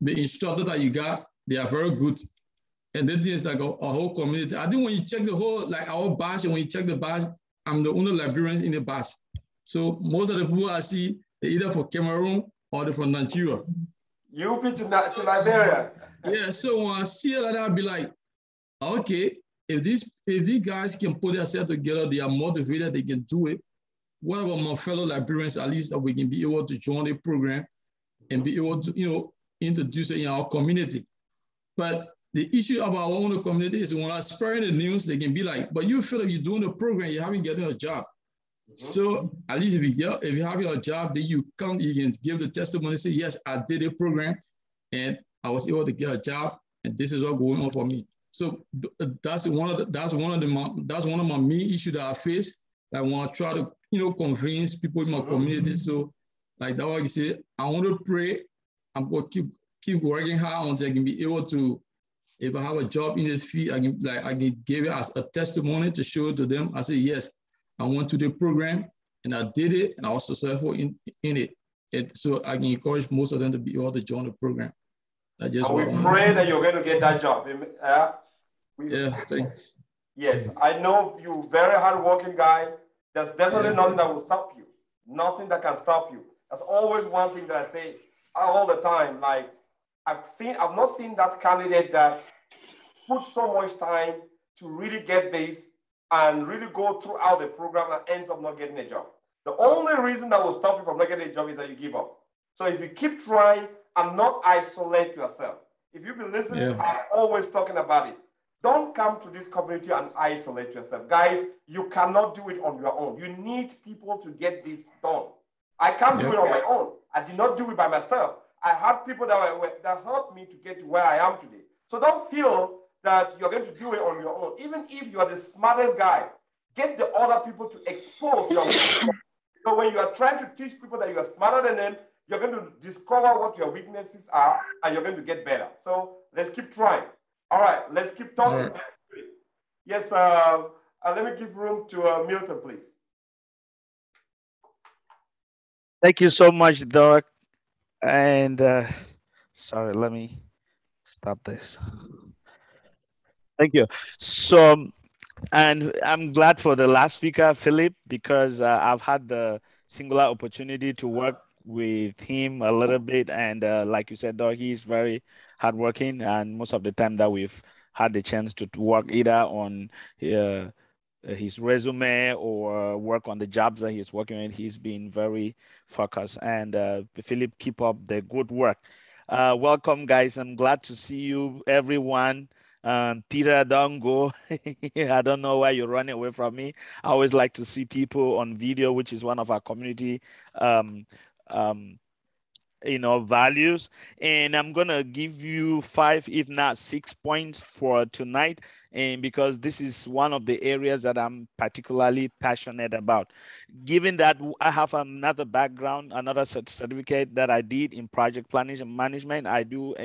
the instructor that you got, they are very good. And then there's like a whole community. I think when you check the whole, like our batch, and when you check the batch, I'm the only librarian in the batch. So most of the people I see, they're either from Cameroon or they're from Nigeria. You be to Liberia. Yeah, so when I see it like that, I'll be like, okay, if these guys can put themselves together, they are motivated, they can do it. What about my fellow librarians, at least that we can be able to join the program and be able to, introduce it in our community. But the issue about our own community is when I spread the news, they can be like, but you feel like you're doing the program, you haven't gotten a job. So at least if you have your job, then you can give the testimony, say, yes, I did a program and I was able to get a job and this is what's going on for me. So that's one of my main issues that I face. I want to try to, convince people in my community. So like that, what you say, I want to pray. I'm going to keep working hard until I can be able to, if I have a job in this field, I can give it as a testimony to show to them. I say, yes, I went to the program and I did it and I was successful in it. So I can encourage most of them to be able to join the program. And we pray that you're going to get that job. Yeah, thanks. Yes, I know you're very hardworking guy. There's definitely nothing that will stop you. Nothing that can stop you. That's always one thing that I say all the time. Like I've not seen that candidate that put so much time to really get this and really go throughout the program and ends up not getting a job. The only reason that will stop you from not getting a job is that you give up. So if you keep trying and not isolate yourself, if you've been listening, I'm always talking about it. Don't come to this community and isolate yourself. Guys, you cannot do it on your own. You need people to get this done. I can't do it on my own. I did not do it by myself. I had people that helped me to get to where I am today. So don't feel that you're going to do it on your own. Even if you are the smartest guy, get the other people to expose your weaknesses. So when you are trying to teach people that you are smarter than them, you're going to discover what your weaknesses are and you're going to get better. So let's keep trying. All right, let's keep talking. Right. Yes, let me give room to Milton, please. Thank you so much, Doc. And sorry, let me stop this. Thank you. So, and I'm glad for the last speaker, Philip, because I've had the singular opportunity to work with him a little bit. And like you said, Doc, he's very hardworking. And most of the time that we've had the chance to work either on his resume or work on the jobs that he's working on, he's been very focused. And Philip, keep up the good work. Welcome, guys. I'm glad to see you, everyone. Peter, don't go. I don't know why you're running away from me. I always like to see people on video, which is one of our community um, um, values. And I'm gonna give you 5 if not 6 points for tonight, and because this is one of the areas that I'm particularly passionate about. Given that I have another background, another certificate that I did in project planning and management, I do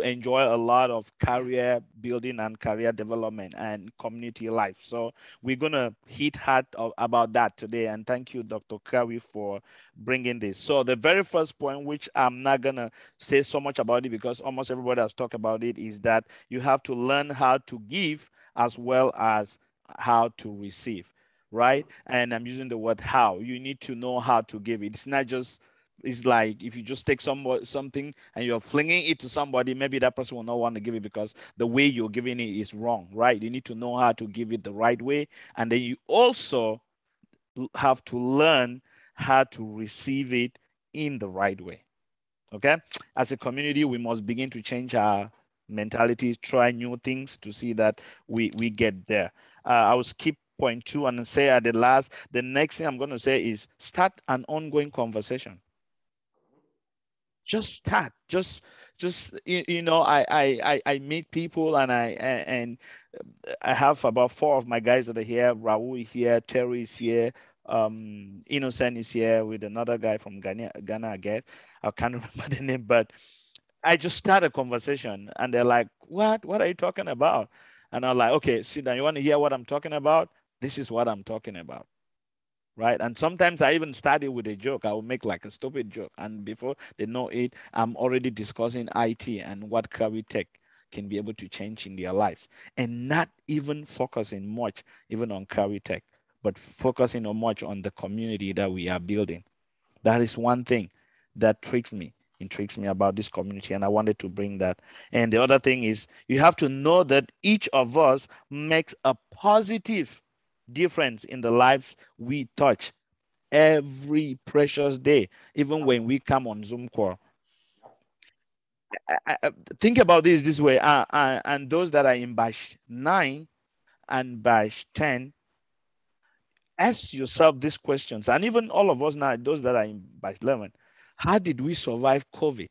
enjoy a lot of career building and career development and community life. So we're gonna hit hard about that today. And thank you, Dr. Carey, for bringing this. So the very first point, which I'm not gonna say so much about it because almost everybody has talked about it, is that you have to learn how to give as well as how to receive, right? And I'm using the word how. You need to know how to give it. It's not just, it's like if you just take something and you're flinging it to somebody, maybe that person will not want to give it because the way you're giving it is wrong, right? You need to know how to give it the right way. And then you also have to learn how to receive it in the right way. Okay? As a community, we must begin to change our mentality, try new things to see that we get there. I will skip point 2 and say at the last, the next thing I'm going to say is start an ongoing conversation. Just start. Just I meet people and I have about 4 of my guys that are here. Raul is here, Terry is here, Innocent is here with another guy from Ghana again. I can't remember the name, but I just start a conversation and they're like, what are you talking about? And I'm like, okay, sit down. You want to hear what I'm talking about? This is what I'm talking about. Right. And sometimes I even start it with a joke. I will make like a stupid joke. And before they know it, I'm already discussing IT and what KiawiTech can be able to change in their lives. And not even focusing much even on KiawiTech, but focusing on much on the community that we are building. That is one thing that intrigues me about this community. And I wanted to bring that. And the other thing is you have to know that each of us makes a positive difference in the lives we touch every precious day, even when we come on Zoom call. Think about this way, and those that are in batch 9 and batch 10, ask yourself these questions, and even all of us now, those that are in batch 11, how did we survive COVID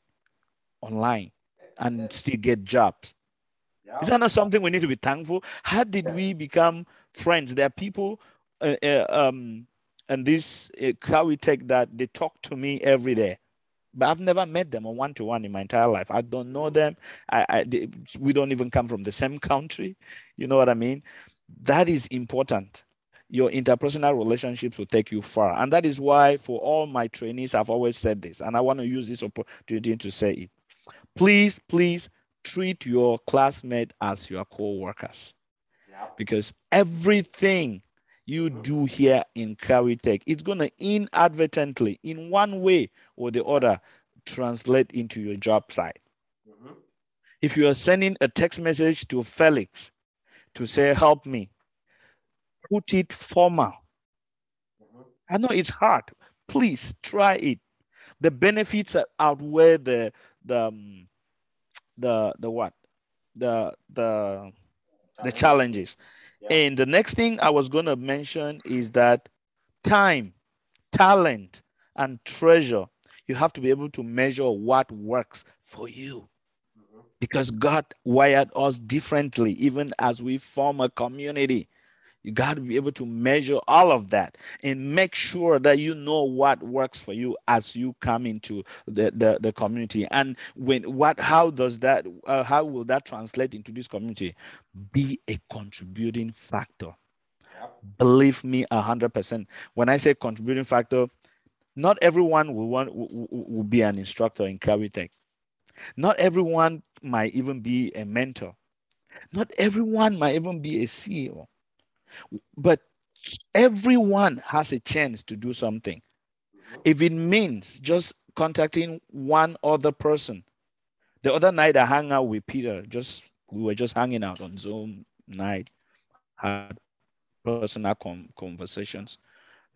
online and still get jobs? Is that not something we need to be thankful? How did we become friends? There are people and this KiawiTech that they talk to me every day, but I've never met them on one-to-one in my entire life. I don't know them. We don't even come from the same country. You know what I mean? That is important. Your interpersonal relationships will take you far. And that is why for all my trainees, I've always said this, and I want to use this opportunity to say it. Please treat your classmate as your co-workers. Because everything you do here in KiawiTech, it's going to inadvertently, in one way or the other, translate into your job site. If you are sending a text message to Felix to say, help me, put it formal. I know it's hard. Please try it. The benefits outweigh the what? The challenges. And the next thing I was going to mention is that time, talent, and treasure, you have to be able to measure what works for you. Because God wired us differently, even as we form a community. You got to be able to measure all of that and make sure that you know what works for you as you come into the community. And how will that translate into this community? Be a contributing factor. Believe me 100%. When I say contributing factor, not everyone will be an instructor in KiawiTech. Not everyone might even be a mentor. Not everyone might even be a CEO. But everyone has a chance to do something. If it means just contacting one other person. The other night I hung out with Peter, we were just hanging out on Zoom night, had personal conversations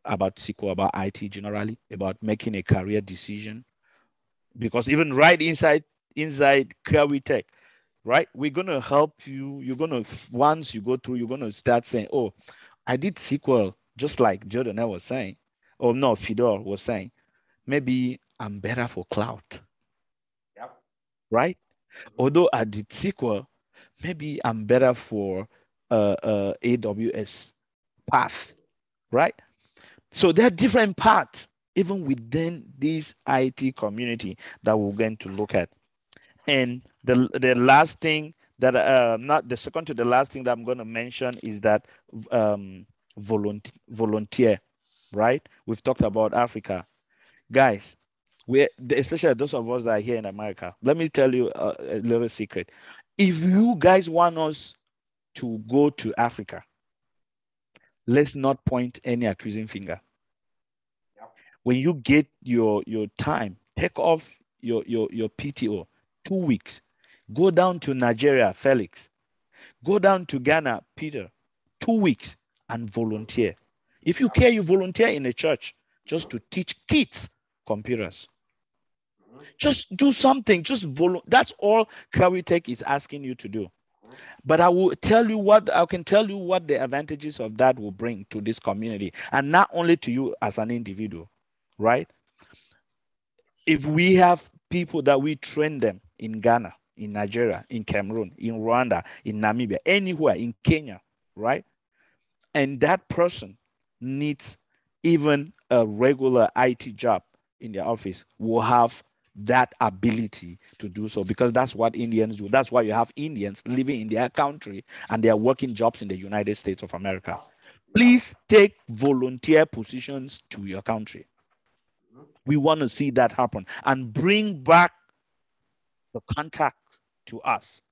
about SQL, about IT generally, about making a career decision. Because even right inside KiawiTech, right? We're going to help you. You're going to, once you go through, you're going to start saying, oh, I did SQL, just like Jordan was saying, or no, Fidel was saying, maybe I'm better for cloud, Yep. right? Although I did SQL, maybe I'm better for AWS path, right? So there are different paths even within this IT community that we're going to look at. And the last thing that not the second to the last thing that I'm going to mention is that volunteer, right? We've talked about Africa, guys. We, especially those of us that are here in America. Let me tell you a little secret. If you guys want us to go to Africa, let's not point any accusing finger. Yep. When you get your time, take off your PTO, 2 weeks. Go down to Nigeria, Felix. Go down to Ghana, Peter, 2 weeks and volunteer. If you care, you volunteer in a church just to teach kids computers. Just do something. That's all KiawiTech is asking you to do. But I will tell you what I can tell you what the advantages of that will bring to this community, and not only to you as an individual, right? If we have people that we train them in Ghana, in Nigeria, in Cameroon, in Rwanda, in Namibia, anywhere, in Kenya, right? And that person needs even a regular IT job in their office, will have that ability to do so, because that's what Indians do. That's why you have Indians living in their country and they are working jobs in the United States of America. Please take volunteer positions to your country. We want to see that happen and bring back the contact to us.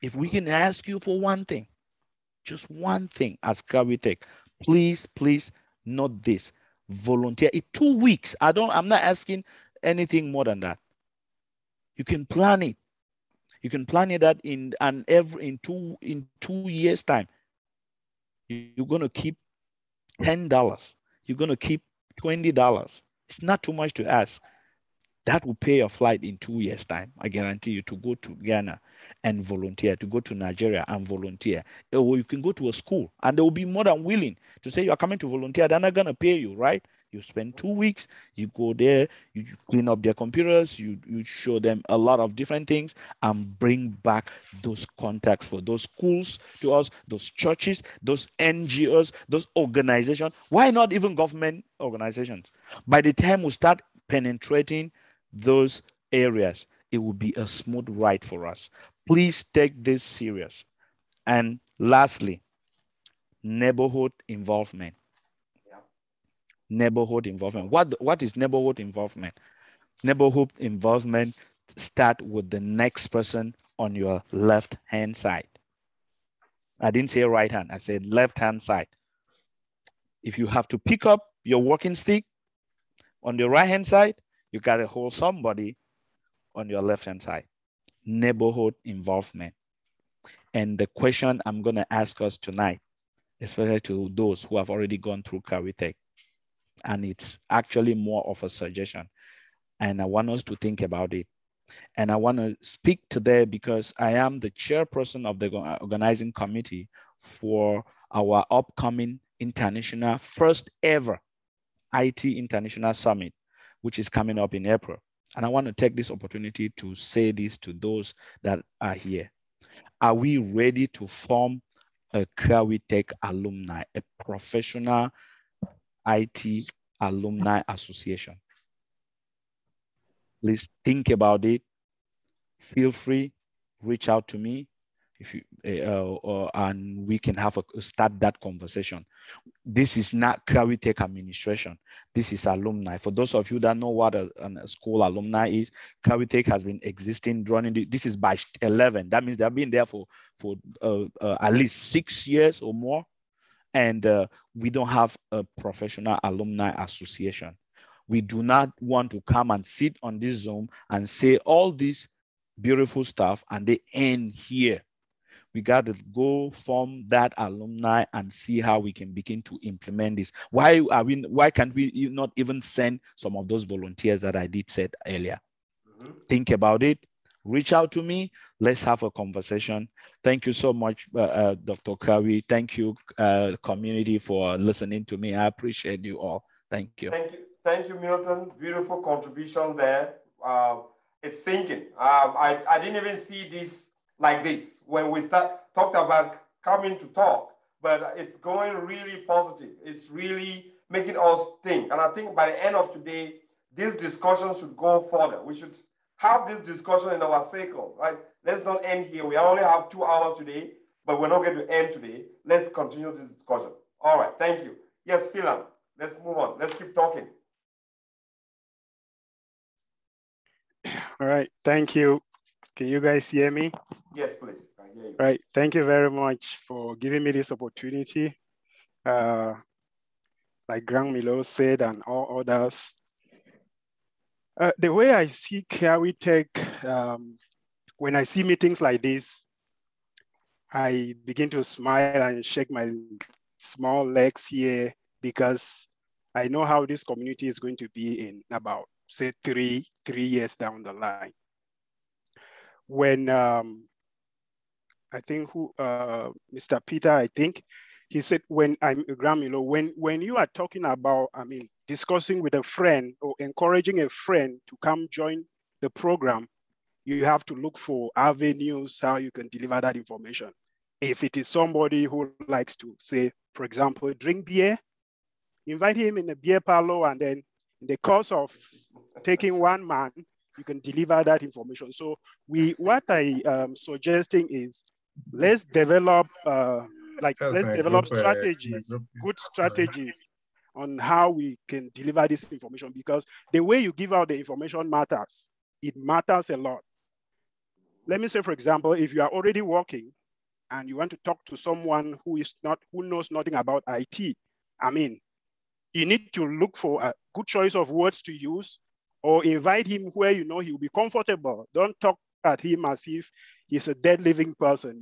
If we can ask you for one thing, just one thing as KiawiTech, please note this. Volunteer in 2 weeks. I'm not asking anything more than that. You can plan it. You can plan it that in 2 years time, you're going to keep $10. You're going to keep $20. It's not too much to ask. That will pay your flight in 2 years' time. I guarantee you, to go to Ghana and volunteer, to go to Nigeria and volunteer. Or you can go to a school and they will be more than willing to say you are coming to volunteer. They're not going to pay you, right? You spend 2 weeks, you go there, you clean up their computers, you show them a lot of different things and bring back those contacts for those schools to us, those churches, those NGOs, those organizations. Why not even government organizations? By the time we start penetrating those areas, it will be a smooth ride for us. Please take this serious. And lastly, neighborhood involvement. Neighborhood involvement. What is neighborhood involvement? Neighborhood involvement start with the next person on your left hand side. I didn't say right hand, I said left hand side. If you have to pick up your walking stick on the right hand side, you got to hold somebody on your left hand side. Neighborhood involvement. And the question I'm going to ask us tonight, especially to those who have already gone through KiawiTech, and it's actually more of a suggestion, and I want us to think about it. And I want to speak today because I am the chairperson of the organizing committee for our upcoming international, first ever IT International Summit, which is coming up in April. And I want to take this opportunity to say this to those that are here. Are we ready to form a KiawiTech alumni, a professional IT alumni association? Please think about it. Feel free, reach out to me if you and we can have start that conversation. This is not KiawiTech administration. This is alumni. For those of you that know what a school alumni is, KiawiTech has been existing, running. This is batch 11. That means they've been there for at least 6 years or more. And we don't have a professional alumni association. We do not want to come and sit on this Zoom and say all this beautiful stuff and they end here. We got to go form that alumni and see how we can begin to implement this. Why can't we not even send some of those volunteers that I did said earlier? Think about it. reach out to me. Let's have a conversation. Thank you so much, Dr. Carey. Thank you, community, for listening to me. I appreciate you all. Thank you. Thank you, Milton. Beautiful contribution there. It's sinking. I didn't even see this like this when we talked about coming to talk, but it's going really positive. It's really making us think. And I think by the end of today, this discussion should go further. We should have this discussion in our circle, right? Let's not end here. We only have 2 hours today, but we're not going to end today. Let's continue this discussion. All right, thank you. Yes, Philan, let's move on. Let's keep talking. All right, thank you. Can you guys hear me? Yes, please. I hear you. Right, thank you very much for giving me this opportunity. Like Grand Milo said and all others, the way I see KiawiTech, when I see meetings like this, I begin to smile and shake my small legs here because I know how this community is going to be in about, say, three years down the line. When I think Mr. Peter, I think, he said, when you are talking about, discussing with a friend or encouraging a friend to come join the program, you have to look for avenues how you can deliver that information. If it is somebody who likes to, say, for example, drink beer, invite him in a beer parlor, and then in the course of taking one man, you can deliver that information. So what I am suggesting is, let's develop strategies, good strategies on how we can deliver this information, because the way you give out the information matters. It matters a lot. Let me say, for example, if you are already working and you want to talk to someone who knows nothing about IT, you need to look for a good choice of words to use, or invite him where you know he will be comfortable. Don't talk at him as if he's a dead living person,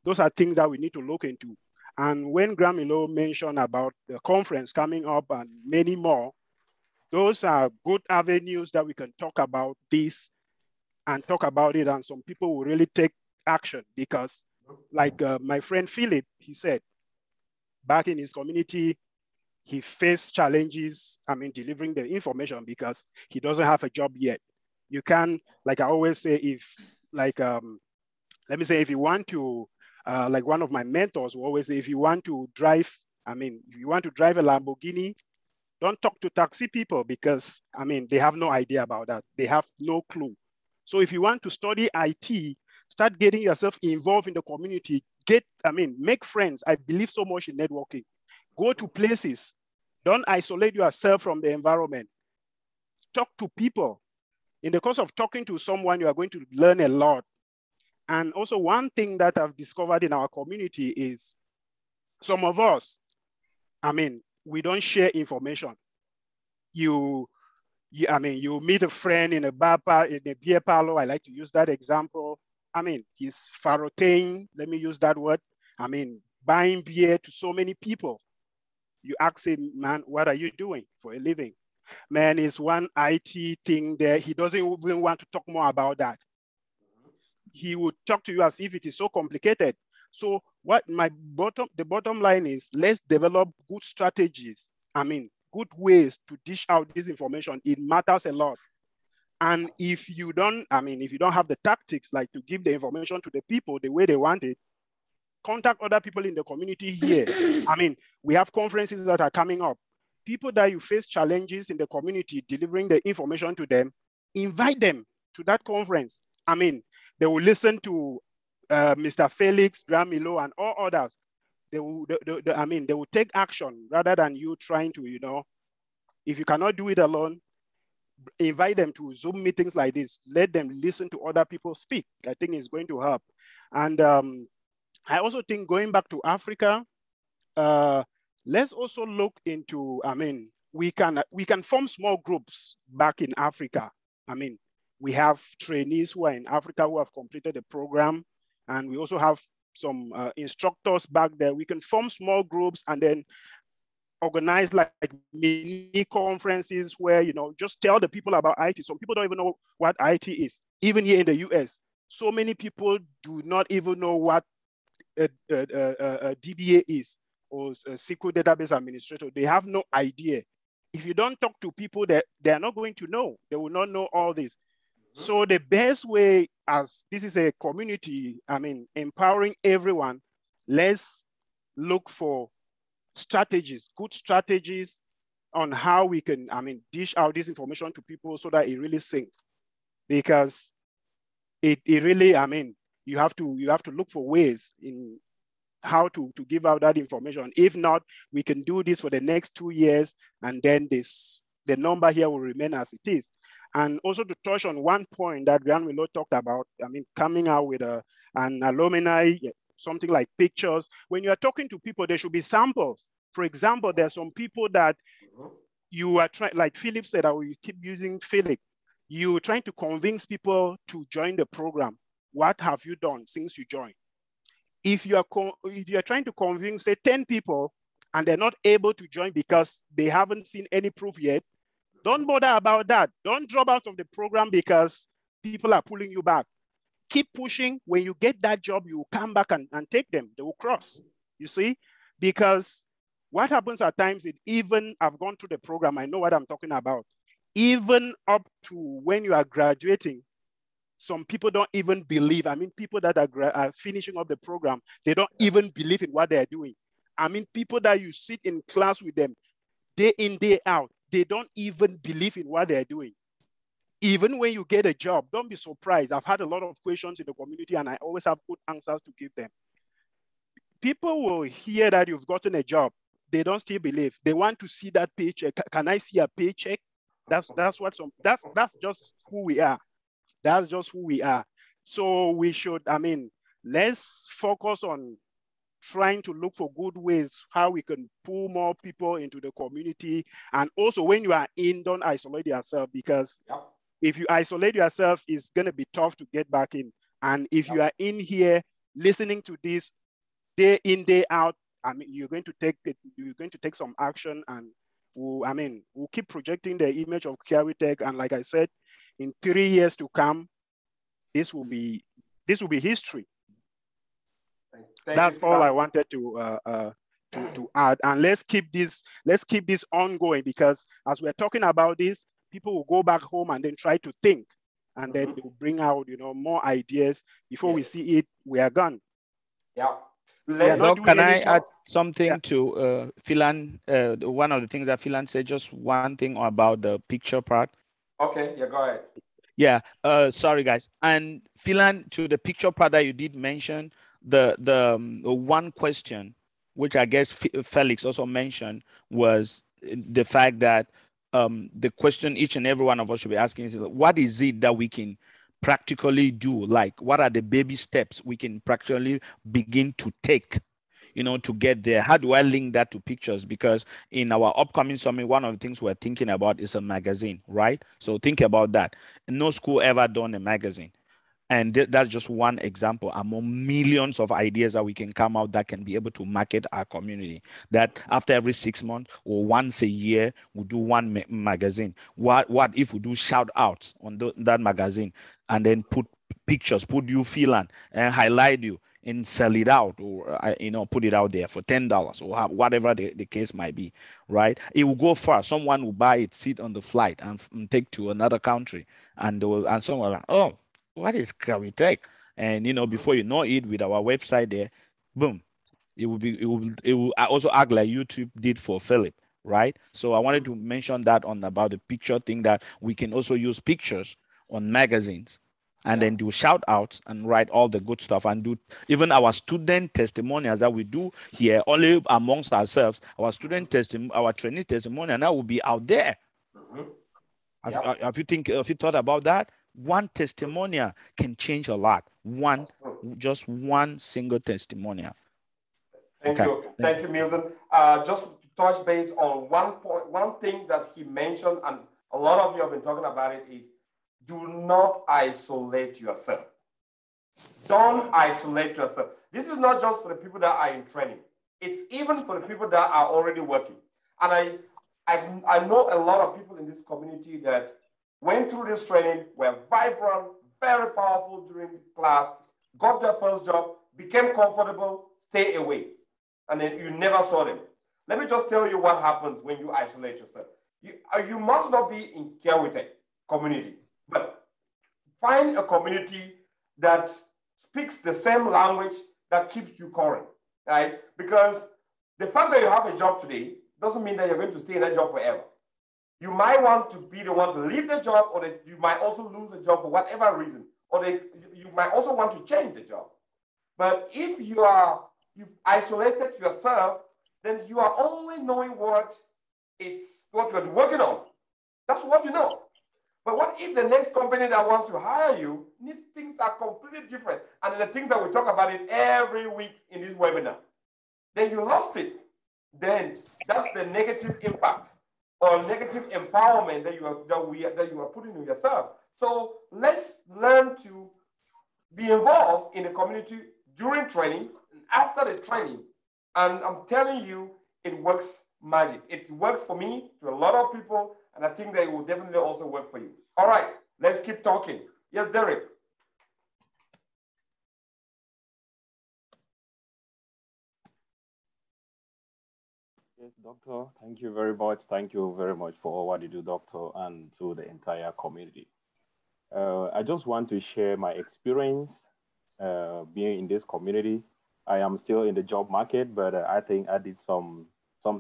Those are things that we need to look into. And when Gramilo mentioned about the conference coming up and many more, those are good avenues that we can talk about this and talk about it, and some people will really take action, because like my friend Philip, he said, back in his community, he faced challenges, delivering the information because he doesn't have a job yet. You can, like I always say, let me say, if you want to, like one of my mentors will always say, if you want to drive a Lamborghini, don't talk to taxi people, because, they have no idea about that. They have no clue. So if you want to study IT, start getting yourself involved in the community, make friends. I believe so much in networking. Go to places. Don't isolate yourself from the environment. Talk to people. In the course of talking to someone, you are going to learn a lot. And also, one thing that I've discovered in our community is some of us, we don't share information. You meet a friend in a beer parlor. I like to use that example. He's Farotain, let me use that word. Buying beer to so many people. You ask him, man, what are you doing for a living? Man, it's one IT thing there. He doesn't even want to talk more about that. He would talk to you as if it is so complicated. So the bottom line is, let's develop good strategies. Good ways to dish out this information. It matters a lot. And if you don't have the tactics, like to give the information to the people the way they want it, contact other people in the community here. We have conferences that are coming up. People that you face challenges in the community, delivering the information to them, invite them to that conference. They will listen to Mr. Felix, Gramilo, and all others. They will take action rather than you trying to, if you cannot do it alone, invite them to Zoom meetings like this. Let them listen to other people speak. I think it's going to help. And I also think, going back to Africa, let's also look into, we can form small groups back in Africa. We have trainees who are in Africa who have completed the program, and we also have some instructors back there. We can form small groups and then organize like mini conferences where, you know, just tell the people about IT. Some people don't even know what IT is. Even here in the US, so many people do not even know what a DBA is, or a SQL database administrator. They have no idea. If you don't talk to people, that they are not going to know. They will not know all this. So the best way, as this is a community, I mean, empowering everyone, let's look for strategies, good strategies on how we can, I mean, dish out this information to people so that it really sinks. Because it really, I mean, you have to look for ways in how to give out that information. If not, we can do this for the next 2 years, and then the number here will remain as it is. And also to touch on one point that Brian Willow talked about, I mean, coming out with an alumni, something like pictures. When you are talking to people, there should be samples. For example, there are some people that you are trying, like Philip said, I will keep using Philip. You're trying to convince people to join the program. What have you done since you joined? If you are trying to convince, say, 10 people, and they're not able to join because they haven't seen any proof yet, don't bother about that. Don't drop out of the program because people are pulling you back. Keep pushing. When you get that job, you will come back and take them. They will cross, you see? Because what happens at times is, even I've gone through the program, I know what I'm talking about. Even up to when you are graduating, some people don't even believe. I mean, people that are finishing up the program, they don't even believe in what they're doing. I mean, people that you sit in class with them day in, day out, they don't even believe in what they're doing. Even when you get a job, don't be surprised. I've had a lot of questions in the community, and I always have good answers to give them. People will hear that you've gotten a job. They don't still believe. They want to see that paycheck. Can I see a paycheck? That's just who we are. That's just who we are. So we should, I mean, let's focus on trying to look for good ways how we can pull more people into the community. And also, when you are in, don't isolate yourself, because if you isolate yourself, it's going to be tough to get back in. And if you are in here listening to this day in, day out, I mean, you're going to take some action, and we'll keep projecting the image of KiawiTech. And like I said, in 3 years to come, this will be history. That's all I wanted to add. And let's keep this ongoing, because as we're talking about this, people will go back home and then try to think, and then they will bring out, you know, more ideas. Before we see it, we are gone. Yeah. Can I add something to Philan? One of the things that Philan said, just one thing about the picture part. Okay, yeah, go ahead. Yeah, sorry guys. And Philan, to the picture part that you did mention, the one question, which I guess Felix also mentioned, was the fact that the question each and every one of us should be asking is, what is it that we can practically do? Like, what are the baby steps we can practically begin to take, you know, to get there? How do I link that to pictures? Because in our upcoming summit, one of the things we're thinking about is a magazine, right? So think about that. No school ever done a magazine. And that's just one example among millions of ideas that we can come out that can be able to market our community. That after every 6 months or once a year, we do one magazine. What if we do shout outs on that magazine, and then put pictures, put you Philan, and highlight you and sell it out, or put it out there for $10 or whatever the case might be, right? It will go far. Someone will buy it, sit on the flight, and take to another country, and someone like, oh, what is KiawiTech? And before you know it, with our website there, boom, it will also act like YouTube did for Philip, right? So I wanted to mention that about the picture thing, that we can also use pictures on magazines, and then do shout outs and write all the good stuff, and do even our student testimonials that we do here only amongst ourselves. Our our trainee testimonial now will be out there. Have you thought about that? One testimonial can change a lot. Just one single testimonial. Thank you, Milton. Just to touch base on one thing that he mentioned, and a lot of you have been talking about it, is do not isolate yourself. Don't isolate yourself. This is not just for the people that are in training. It's even for the people that are already working. And I know a lot of people in this community that went through this training, were vibrant, very powerful during class, got their first job, became comfortable, stay away. And then you never saw them. Let me just tell you what happens when you isolate yourself. You must not be in KiawiTech community, but find a community that speaks the same language that keeps you current, right? Because the fact that you have a job today doesn't mean that you're going to stay in that job forever. You might want to be the one to leave the job, or that you might also lose the job for whatever reason, or you might also want to change the job. But if you've isolated yourself, then you are only knowing what you're working on. That's what you know. But what if the next company that wants to hire you needs things that are completely different, and the things that we talk about it every week in this webinar? Then you lost it. Then that's the negative impact or negative empowerment that you are putting in yourself. So let's learn to be involved in the community during training and after the training. And I'm telling you, it works magic. It works for me, to a lot of people, and I think that it will definitely also work for you. All right, let's keep talking. Yes, Derek. Yes, Doctor, thank you very much. Thank you very much for all what you do, Doctor, and to the entire community. I just want to share my experience being in this community. I am still in the job market, but I think I did some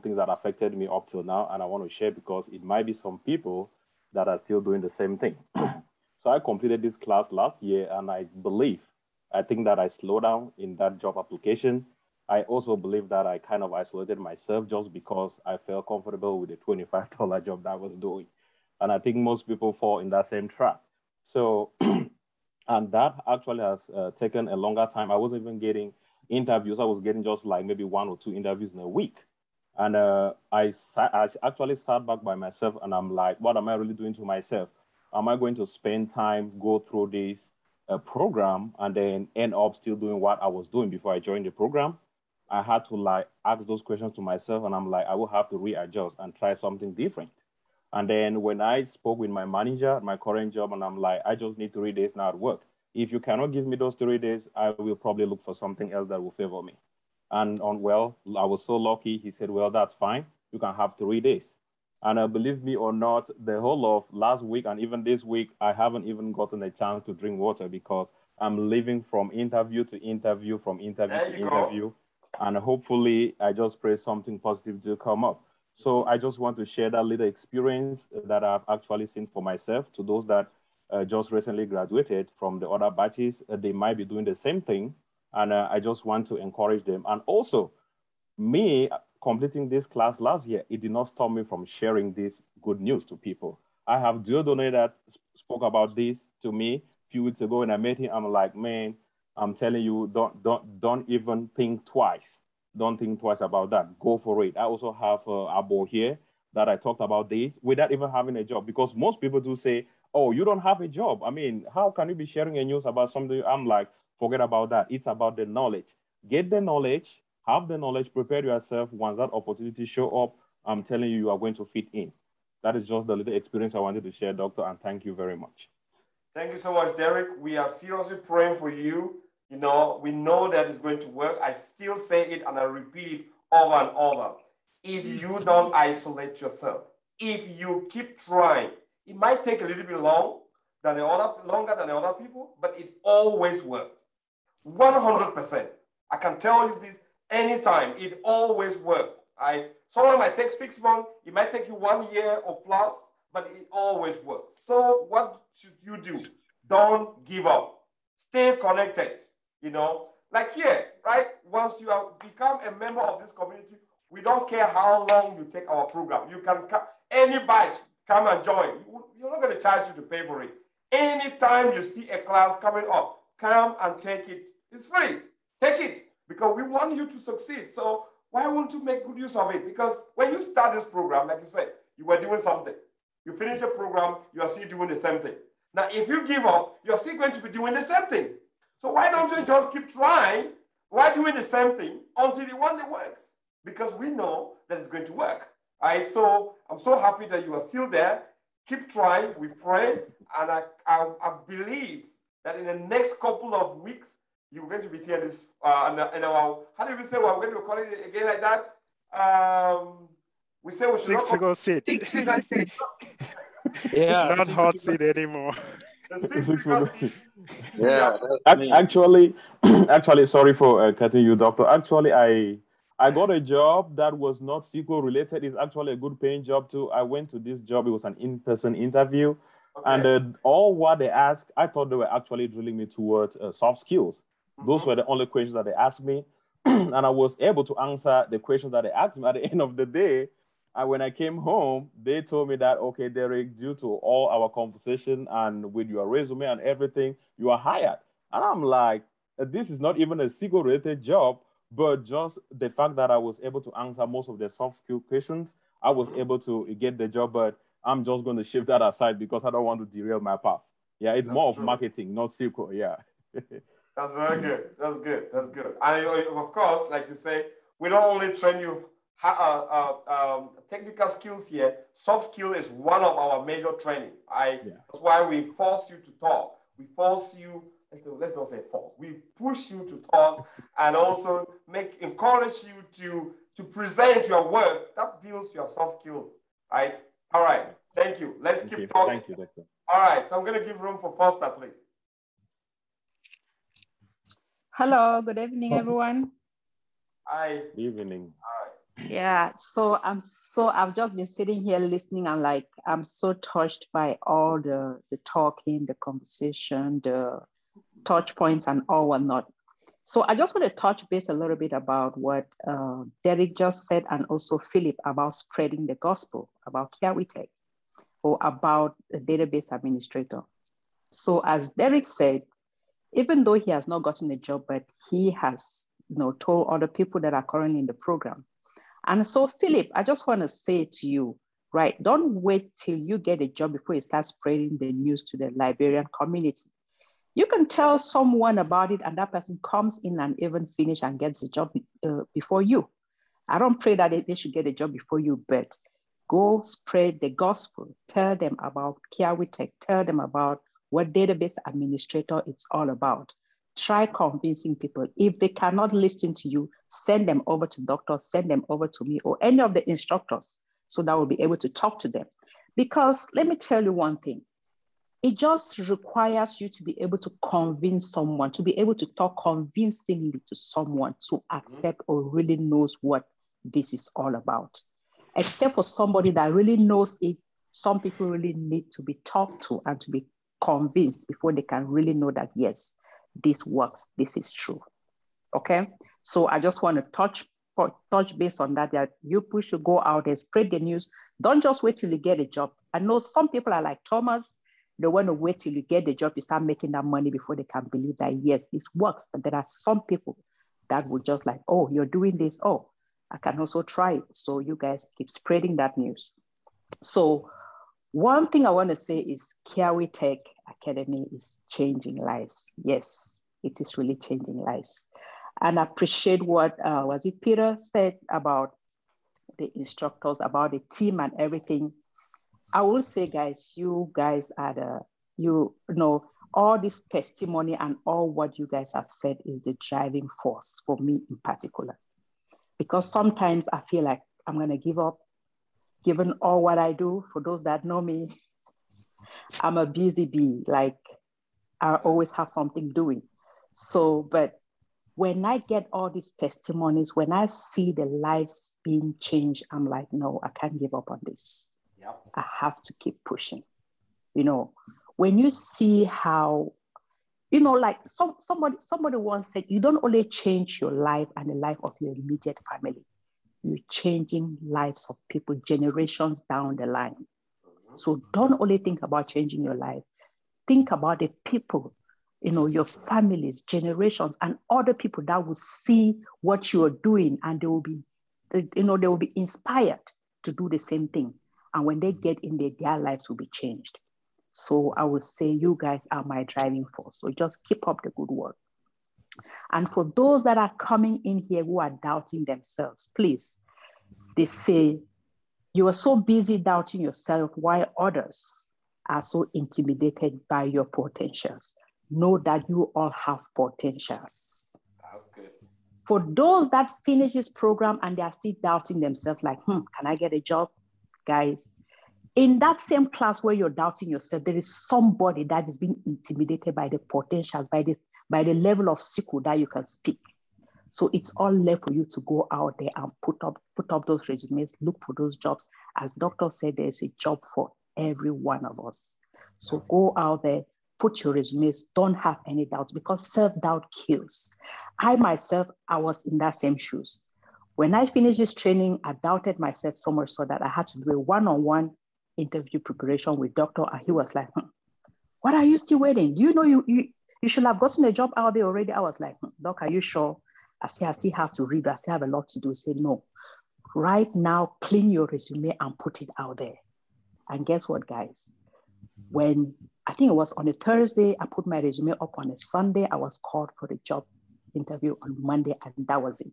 things that affected me up till now, and I want to share because it might be some people that are still doing the same thing. So I completed this class last year, and I think that I slowed down in that job application. I also believe that I kind of isolated myself just because I felt comfortable with the $25 job that I was doing. And I think most people fall in that same trap. So, and that actually has taken a longer time. I wasn't even getting interviews. I was getting just like maybe 1 or 2 interviews in a week. And I actually sat back by myself and I'm like, what am I really doing to myself? Am I going to spend time, go through this program and then end up still doing what I was doing before I joined the program? I had to like ask those questions to myself and I'm like, I will have to readjust and try something different. And then when I spoke with my manager, my current job, and I'm like, I just need 3 days now at work. If you cannot give me those 3 days, I will probably look for something else that will favor me. And I was so lucky. He said, well, that's fine. You can have 3 days. And believe me or not, the whole of last week and even this week, I haven't even gotten a chance to drink water because I'm living from interview to interview, from interview to interview. And hopefully, I just pray something positive to come up. So I just want to share that little experience that I've actually seen for myself to those that just recently graduated from the other batches. They might be doing the same thing. And I just want to encourage them. And also, me completing this class last year, it did not stop me from sharing this good news to people. I have Diodone that spoke about this to me a few weeks ago, and I met him. I'm like, man, I'm telling you, don't even think twice. Don't think twice about that. Go for it. I also have Abo here that I talked about this without even having a job, because most people do say, oh, you don't have a job. I mean, how can you be sharing a news about something? I'm like, forget about that. It's about the knowledge. Get the knowledge, have the knowledge, prepare yourself. Once that opportunity show up, I'm telling you, you are going to fit in. That is just the little experience I wanted to share, Doctor, and thank you very much. Thank you so much, Derek. We are seriously praying for you. You know, we know that it's going to work. I still say it and I repeat it over and over. If you don't isolate yourself, if you keep trying, it might take a little bit longer than the other people, but it always works. 100%. I can tell you this anytime. It always works. Someone might take 6 months. It might take you 1 year or plus, but it always works. So what should you do? Don't give up. Stay connected. You know, like here, right? Once you have become a member of this community, we don't care how long you take our program. You can any batch come and join. You're not going to charge you to pay for it. Anytime you see a class coming up, come and take it. It's free. Take it because we want you to succeed. So why won't you make good use of it? Because when you start this program, like you said, you were doing something. You finish a program, you are still doing the same thing. Now, if you give up, you're still going to be doing the same thing. So why don't you just keep trying? Why doing the same thing until the one that works? Because we know that it's going to work. Right? So I'm so happy that you are still there. Keep trying. We pray, and I believe that in the next couple of weeks you're going to be here. This in our, how do we say, we're going to call it again like that? We say we should not Six-figure seat. Six-figure seat. Yeah. Not hot seat anymore. The six-figure seat. Yeah, actually, actually, sorry for cutting you, doctor. Actually, I got a job that was not SQL related. It's actually a good paying job too. I went to this job. It was an in-person interview. Okay. And all what they asked, I thought they were actually drilling me towards soft skills. Those were the only questions that they asked me. And I was able to answer the questions that they asked me. At the end of the day, when I came home, they told me that, okay, Derek, due to all our conversation and with your resume and everything, you are hired. And I'm like, this is not even a SQL-related job, but just the fact that I was able to answer most of the soft skill questions, I was able to get the job. But I'm just going to shift that aside because I don't want to derail my path. Yeah, it's more of marketing, not SQL. Yeah. That's very good. That's good. That's good. And of course, like you say, we don't only train you technical skills here. Soft skill is one of our major training. That's why we force you to talk. We force you. Let's not say force. We push you to talk and also encourage you to present your work. That builds your soft skills. Right. All right. Thank you. Let's keep talking. Thank you, Doctor. All right. So I'm going to give room for Foster, please. Hello, good evening, everyone. Hi. Good evening. All right. Yeah, so I've just been sitting here listening. I'm so touched by all the talking, the conversation, the touch points and all whatnot. So I just want to touch base a little bit about what Derek just said, and also Philip, about spreading the gospel, about KiawiTech, or about the database administrator. So as Derek said, even though he has not gotten a job, but he has, told other people that are currently in the program. And so, Philip, I just want to say to you, right, don't wait till you get a job before you start spreading the news to the Liberian community. You can tell someone about it, and that person comes in and even finish and gets a job before you. I don't pray that they should get a job before you, but go spread the gospel. Tell them about KiawiTech. Tell them about what database administrator it's all about. Try convincing people. If they cannot listen to you, send them over to doctors, send them over to me or any of the instructors so that we'll be able to talk to them. Because let me tell you one thing, it just requires you to be able to convince someone, to be able to talk convincingly to someone to accept or really knows what this is all about. Except for somebody that really knows it, some people really need to be talked to and to be convinced before they can really know that, yes, this works, this is true. Okay, so I just want to touch base on that you should go out and spread the news. Don't just wait till you get a job. I know some people are like Thomas. They want to wait till you get the job, you start making that money before they can believe that, yes, this works. But there are some people that would just like, oh, you're doing this. Oh, I can also try it. So you guys keep spreading that news. So one thing I want to say is KiawiTech Academy is changing lives. Yes, it is really changing lives. And I appreciate what, was it Peter said about the instructors, about the team and everything. I will say, guys, you guys are all this testimony and all what you guys have said is the driving force for me in particular. Because sometimes I feel like I'm going to give up, given all what I do. For those that know me, I'm a busy bee. Like, I always have something doing. So, but when I get all these testimonies, when I see the lives being changed, I'm like, no, I can't give up on this. Yep. I have to keep pushing. When you see how, like somebody once said, you don't only change your life and the life of your immediate family, you're changing lives of people generations down the line. So don't only think about changing your life. Think about the people, your families, generations, and other people that will see what you are doing, and they will be inspired to do the same thing. And when they get in there, their lives will be changed. So I would say you guys are my driving force. So just keep up the good work. And for those that are coming in here who are doubting themselves, please, they say, You are so busy doubting yourself while others are so intimidated by your potentials. Know that you all have potentials. That's good. For those that finish this program and they are still doubting themselves, like, can I get a job? Guys, in that same class where you're doubting yourself, there is somebody that is being intimidated by the potentials, by the level of sickle that you can speak. So it's all left for you to go out there and put up those resumes, look for those jobs. As Doctor said, there's a job for every one of us. So go out there, put your resumes, don't have any doubts, because self-doubt kills. I myself, I was in that same shoes. When I finished this training, I doubted myself so much so that I had to do a one-on-one interview preparation with Doctor, and he was like, what are you still waiting? Do you know you should have gotten a job out there already? I was like, Doc, are you sure? I say, I still have to read, I still have a lot to do. He said, no, right now, clean your resume and put it out there. And guess what, guys? When I think it was on a Thursday, I put my resume up on a Sunday. I was called for the job interview on Monday, and that was it.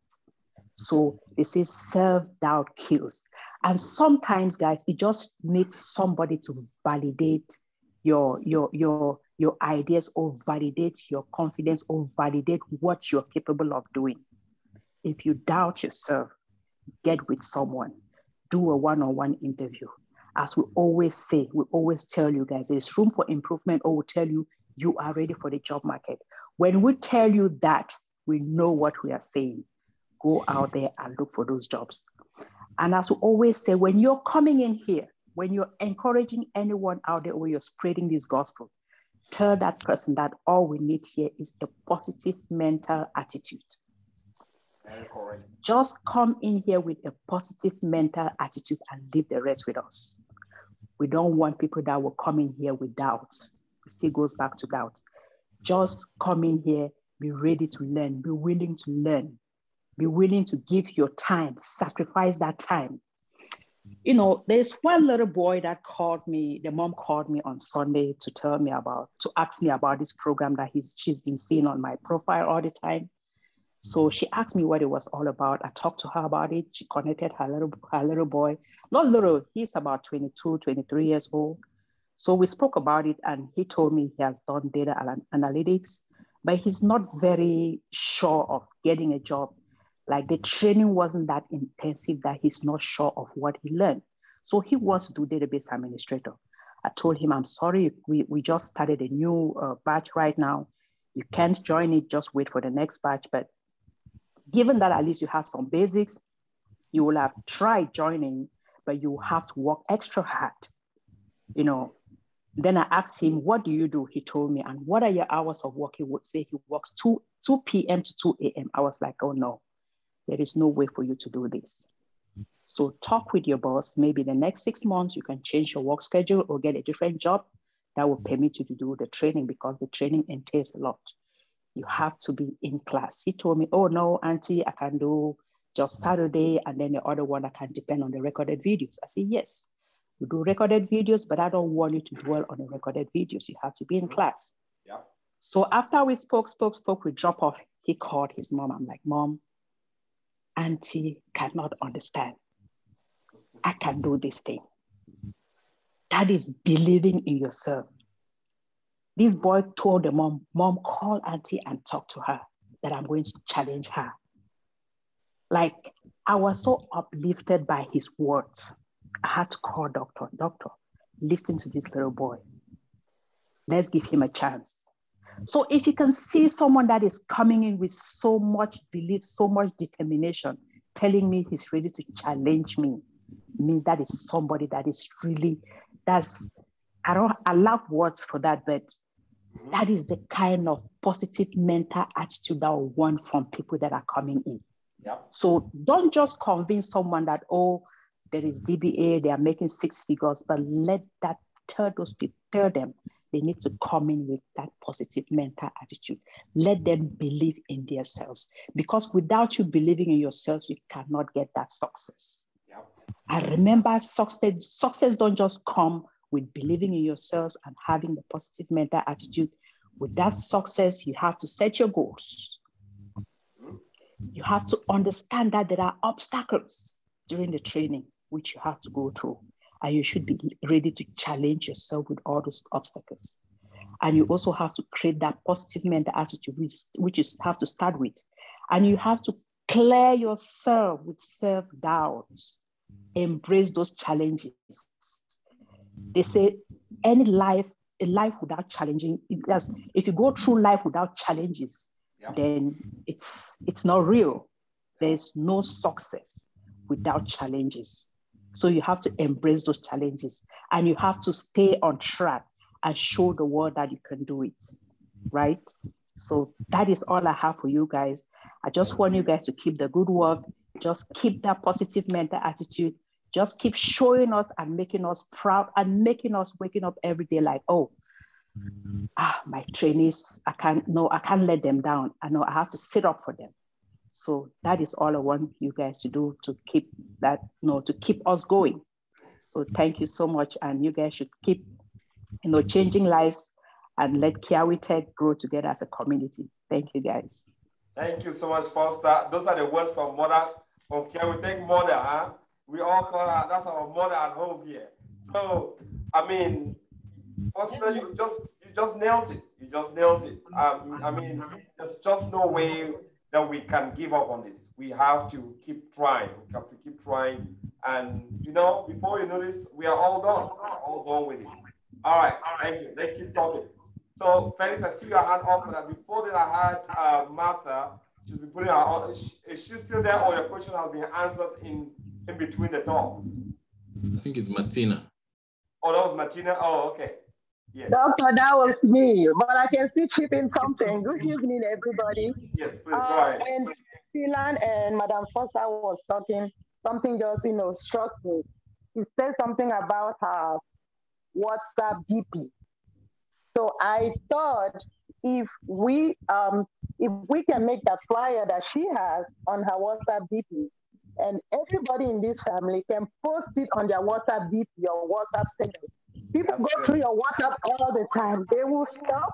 So they say self-doubt kills. And sometimes, guys, it just needs somebody to validate your ideas, or validate your confidence, or validate what you're capable of doing. If you doubt yourself, get with someone, do a one-on-one interview. As we always say, we always tell you guys, there's room for improvement, or we'll tell you, you are ready for the job market. When we tell you that, we know what we are saying. Go out there and look for those jobs. And as we always say, when you're coming in here, when you're encouraging anyone out there, or you're spreading this gospel, tell that person that all we need here is a positive mental attitude. Just come in here with a positive mental attitude and leave the rest with us. We don't want people that will come in here with doubt. It still goes back to doubt. Just come in here, be ready to learn, be willing to learn, be willing to give your time, sacrifice that time. You know, there's one little boy that called me, the mom called me on Sunday to ask me about this program that she's been seeing on my profile all the time. So she asked me what it was all about. I talked to her about it. She connected her little boy, not little, he's about 22, 23 years old. So we spoke about it, and he told me he has done data analytics, but he's not very sure of getting a job. Like, the training wasn't that intensive that he's not sure of what he learned. So he wants to do database administrator. I told him, I'm sorry, we just started a new batch right now. You can't join it, just wait for the next batch. But given that at least you have some basics, you will have tried joining, but you have to work extra hard, you know. Then I asked him, what do you do? He told me, and what are your hours of work? He would say he works 2 p.m. to 2 a.m. I was like, oh no, there is no way for you to do this. So talk with your boss. Maybe the next 6 months, you can change your work schedule or get a different job that will permit you to do the training, because the training entails a lot. You have to be in class. He told me, oh no, auntie, I can do just Saturday, and then the other one I can depend on the recorded videos. I said, yes, we do recorded videos, but I don't want you to dwell on the recorded videos. You have to be in class. Yeah. So after we spoke, we drop off. He called his mom. I'm like, Mom, auntie cannot understand. I can do this thing. That is believing in yourself. This boy told the mom, call auntie and talk to her, that I'm going to challenge her. Like, I was so uplifted by his words. I had to call doctor, listen to this little boy. Let's give him a chance. So if you can see someone that is coming in with so much belief, so much determination, telling me he's ready to challenge me, means that is somebody that is really, I love words for that, but that is the kind of positive mental attitude that I want from people that are coming in. Yeah. So don't just convince someone that, oh, there is DBA, they are making 6 figures, but tell them they need to come in with that positive mental attitude. Let them believe in themselves, because without you believing in yourself, you cannot get that success. Yeah. I remember success don't just come with believing in yourself and having the positive mental attitude. With that success, you have to set your goals. You have to understand that there are obstacles during the training. which you have to go through. And you should be ready to challenge yourself with all those obstacles. And you also have to create that positive mental attitude, which you have to start with. And you have to clear yourself with self-doubts. Embrace those challenges. They say a life without challenging, if you go through life without challenges, then it's not real. There's no success without challenges. So you have to embrace those challenges, and you have to stay on track and show the world that you can do it, right? So that is all I have for you guys. I just want you guys to keep the good work. Just keep that positive mental attitude. Just keep showing us and making us proud and making us waking up every day like, oh, my trainees, I can't let them down. I know I have to sit up for them. So that is all I want you guys to do to keep that, to keep us going. So thank you so much. And you guys should keep, changing lives and let KiawiTech grow together as a community. Thank you, guys. Thank you so much, Foster. Those are the words from KiawiTech mother, huh? We all call her, that's our mother at home here. So, I mean, Foster, you just nailed it. You just nailed it. I mean, there's just no way that we can give up on this. We have to keep trying. We have to keep trying. And, before you know this, we are all done. We're all done with it. All right, thank you. Let's keep talking. So, Felix, I see your hand up. But before that, I had Martha. She's been putting her on. Is she still there, or your question has been answered in between the talks? I think it's Martina. Oh, that was Martina? Oh, okay. Yes. Doctor, that was me, but I can still chip in something. Good evening, everybody. Yes, please, go ahead. And Phelan and Madam Foster was talking, something just, struck me. He said something about her WhatsApp DP. So I thought if we can make that flyer that she has on her WhatsApp DP, and everybody in this family can post it on their WhatsApp DP or WhatsApp status. People go through your WhatsApp all the time. They will stop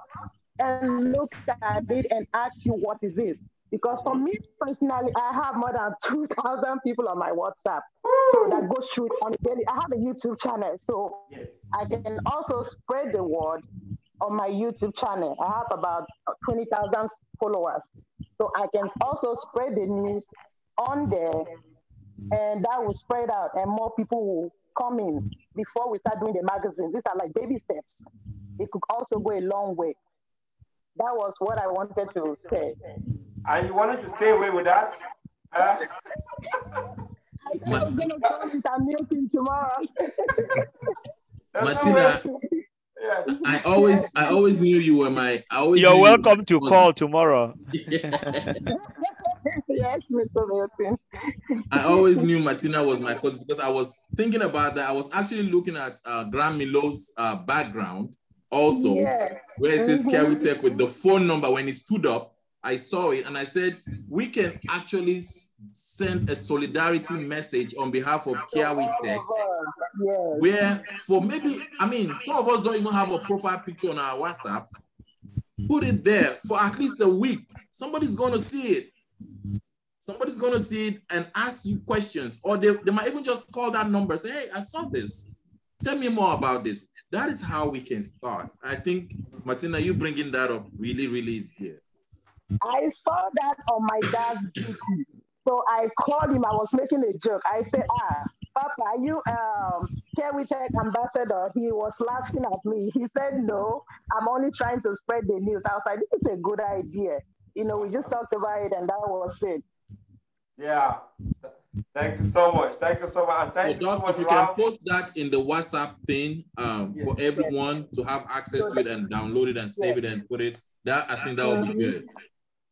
and look at it and ask you, what is this? Because for me personally, I have more than 2,000 people on my WhatsApp. So that goes through on a daily. I have a YouTube channel, so I can also spread the word on my YouTube channel. I have about 20,000 followers. So I can also spread the news on there, and that will spread out and more people will come in before we start doing the magazine. These are like baby steps. It could also go a long way. That was what I wanted to say. And you wanted to stay away with that? I was going to comment on meeting tomorrow. Martina, I always knew you were my. You're welcome to call tomorrow. Yes, Mr. Milton. I always knew Martina was my cousin because I was thinking about that. I was actually looking at Graham Milo's background also, where it says KiawiTech with the phone number. When he stood up, I saw it and I said, we can actually send a solidarity message on behalf of KiawiTech, where for maybe, some of us don't even have a profile picture on our WhatsApp. Put it there for at least a week. Somebody's going to see it. Somebody's going to see it and ask you questions, or they might even just call that number, say, hey, I saw this. Tell me more about this. That is how we can start. I think, Martina, you bringing that up really, really is good. I saw that on my dad's DP. So I called him. I was making a joke. I said, Papa, are you KiawiTech ambassador? He was laughing at me. He said, no, I'm only trying to spread the news. I was like, this is a good idea. We just talked about it and that was it. Yeah. Thank you so much. Thank you so much. And thank you so much. If you can post that in the WhatsApp thing for everyone to have access to it and download it and save it and put it, I think that would be good.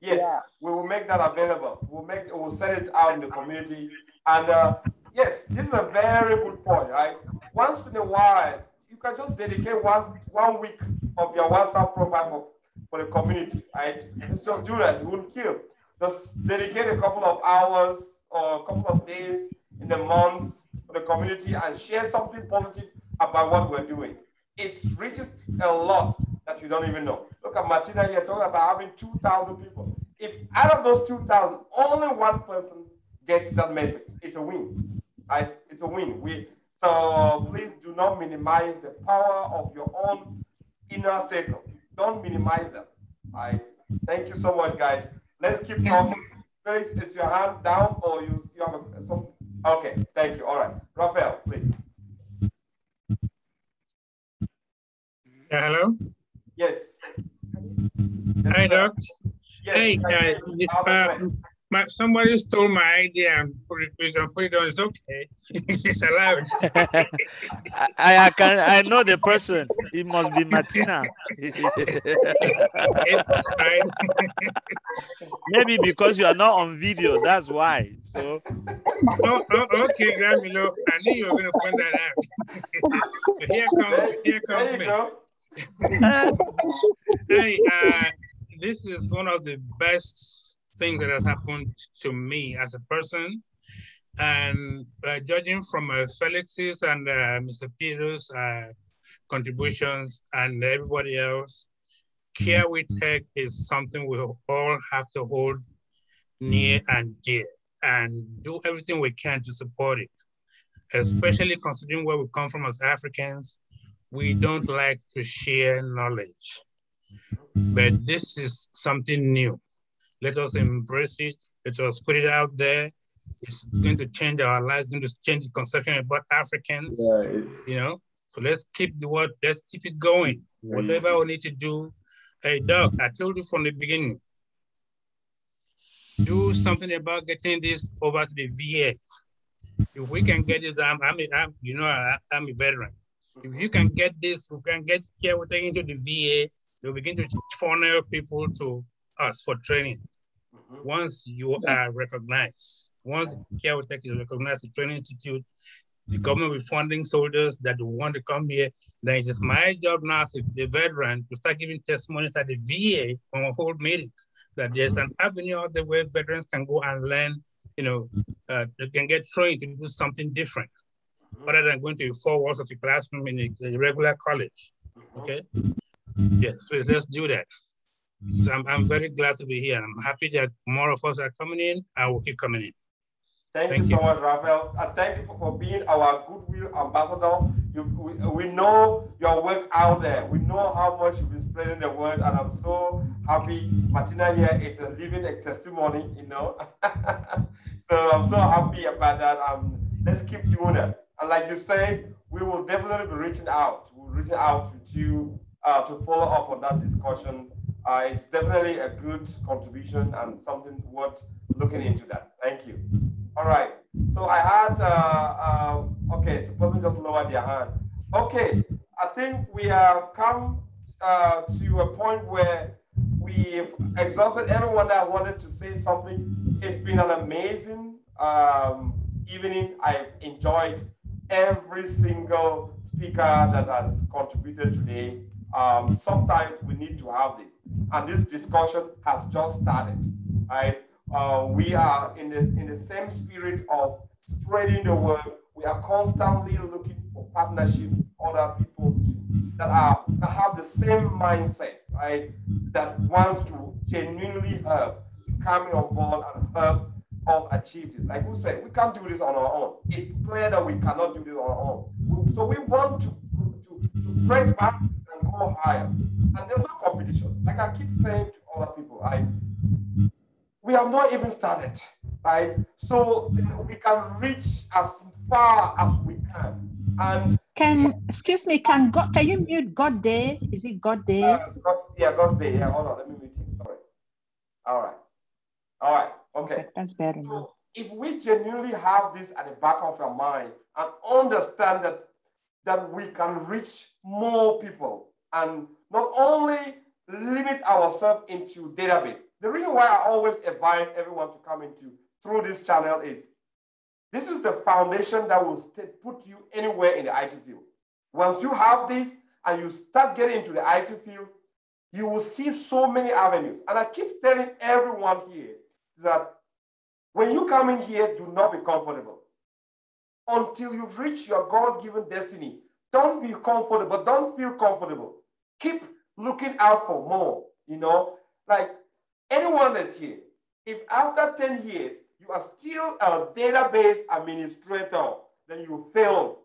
Yes, we will make that available. We'll send it out in the community. And yes, this is a very good point, right? Once in a while, you can just dedicate one week of your WhatsApp profile for the community, right? Let's just do that. You won't kill. Just dedicate a couple of hours or a couple of days in the month for the community and share something positive about what we're doing. It reaches a lot that you don't even know. Look at Martina here talking about having 2,000 people. If out of those 2,000, only one person gets that message, it's a win, right? It's a win. So please do not minimize the power of your own inner circle. Don't minimize them. Thank you so much, guys. Let's keep talking. Felix, is your hand down or you have some? Okay, thank you. All right. Raphael, please. Hello? Yes. Hi, Doc. Yes, hey, somebody stole my idea and put it on. It's okay. It's allowed. I know the person. It must be Martina. Maybe because you are not on video, that's why. So. Oh, okay, Gramilo. I knew you were going to point that out. But here comes me. Hey, this is one of the best things that has happened to me as a person. And judging from Felix's and Mr. Peter's contributions and everybody else, KiawiTech is something we all have to hold near and dear and do everything we can to support it, especially considering where we come from as Africans. We don't like to share knowledge, but this is something new. Let us embrace it. Let us put it out there. It's going to change our lives, going to change the conception about Africans, you know? So let's keep let's keep it going. Whatever we need to do. Hey, Doc, I told you from the beginning, do something about getting this over to the VA. If we can get this, I'm a veteran. If you can get this, we can get KiawiTech into the VA, they'll begin to funnel people to us for training. Once you are recognized, once KiawiTech is recognized as a training institute, the government will be funding soldiers that want to come here. Then it is my job now as a veteran to start giving testimonies at the VA on hold meetings, that there's an avenue out there where veterans can go and learn, they can get trained to do something different, rather than going to the four walls of the classroom in a regular college, okay? Yes, so let's do that. So I'm very glad to be here. I'm happy that more of us are coming in. I will keep coming in. Thank you so much, Raphael. And thank you for being our goodwill ambassador. We know your work out there. We know how much you've been spreading the word, and I'm so happy. Martina here is a living testimony, So I'm so happy about that. Let's keep doing it. And like you say, we will definitely be reaching out. We'll reach out to you to follow up on that discussion. It's definitely a good contribution and something worth looking into that. Thank you. All right. So I had, okay, so person just lowered their hand. Okay, I think we have come to a point where we've exhausted everyone that wanted to say something. It's been an amazing evening. I've enjoyed every single speaker that has contributed today. Sometimes we need to have this. And this discussion has just started, right? We are in the same spirit of spreading the word. We are constantly looking for partnership with other people that have the same mindset, right? That wants to genuinely help, coming on board and help us achieve this. Like we said, we can't do this on our own. It's clear that we cannot do this on our own. So we want to break back and go higher. And there's no competition. Like I keep saying to other people, we have not even started, right? So we can reach as far as we can. And excuse me, can you mute God Day? Is it God Day? God's Day. Yeah, hold on, let me mute him. Sorry. All right. Okay. That's better. So if we genuinely have this at the back of our mind and understand that we can reach more people and not only limit ourselves into database. The reason why I always advise everyone to come through this channel is this is the foundation that will put you anywhere in the IT field. Once you have this and you start getting into the IT field, you will see so many avenues. And I keep telling everyone here that when you come in here, do not be comfortable. Until you've reached your God-given destiny, don't be comfortable, don't feel comfortable. Keep looking out for more, like anyone that's here, if after 10 years, you are still a database administrator, then you fail,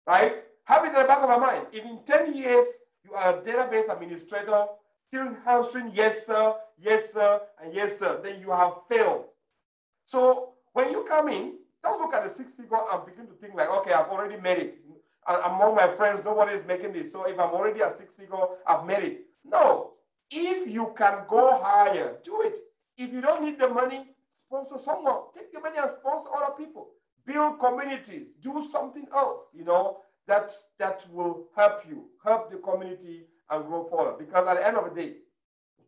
right? Have it in the back of our mind. If in 10 years you are a database administrator, still answering yes, sir, and yes, sir, then you have failed. So when you come in, don't look at the 6 figure and begin to think like, okay, I've already made it. Among my friends, nobody is making this. So if I'm already at 6 figure, I've made it. No. If you can go higher, do it. If you don't need the money, sponsor someone. Take the money and sponsor other people. Build communities. Do something else, that will help you, help the community and grow forward. Because at the end of the day,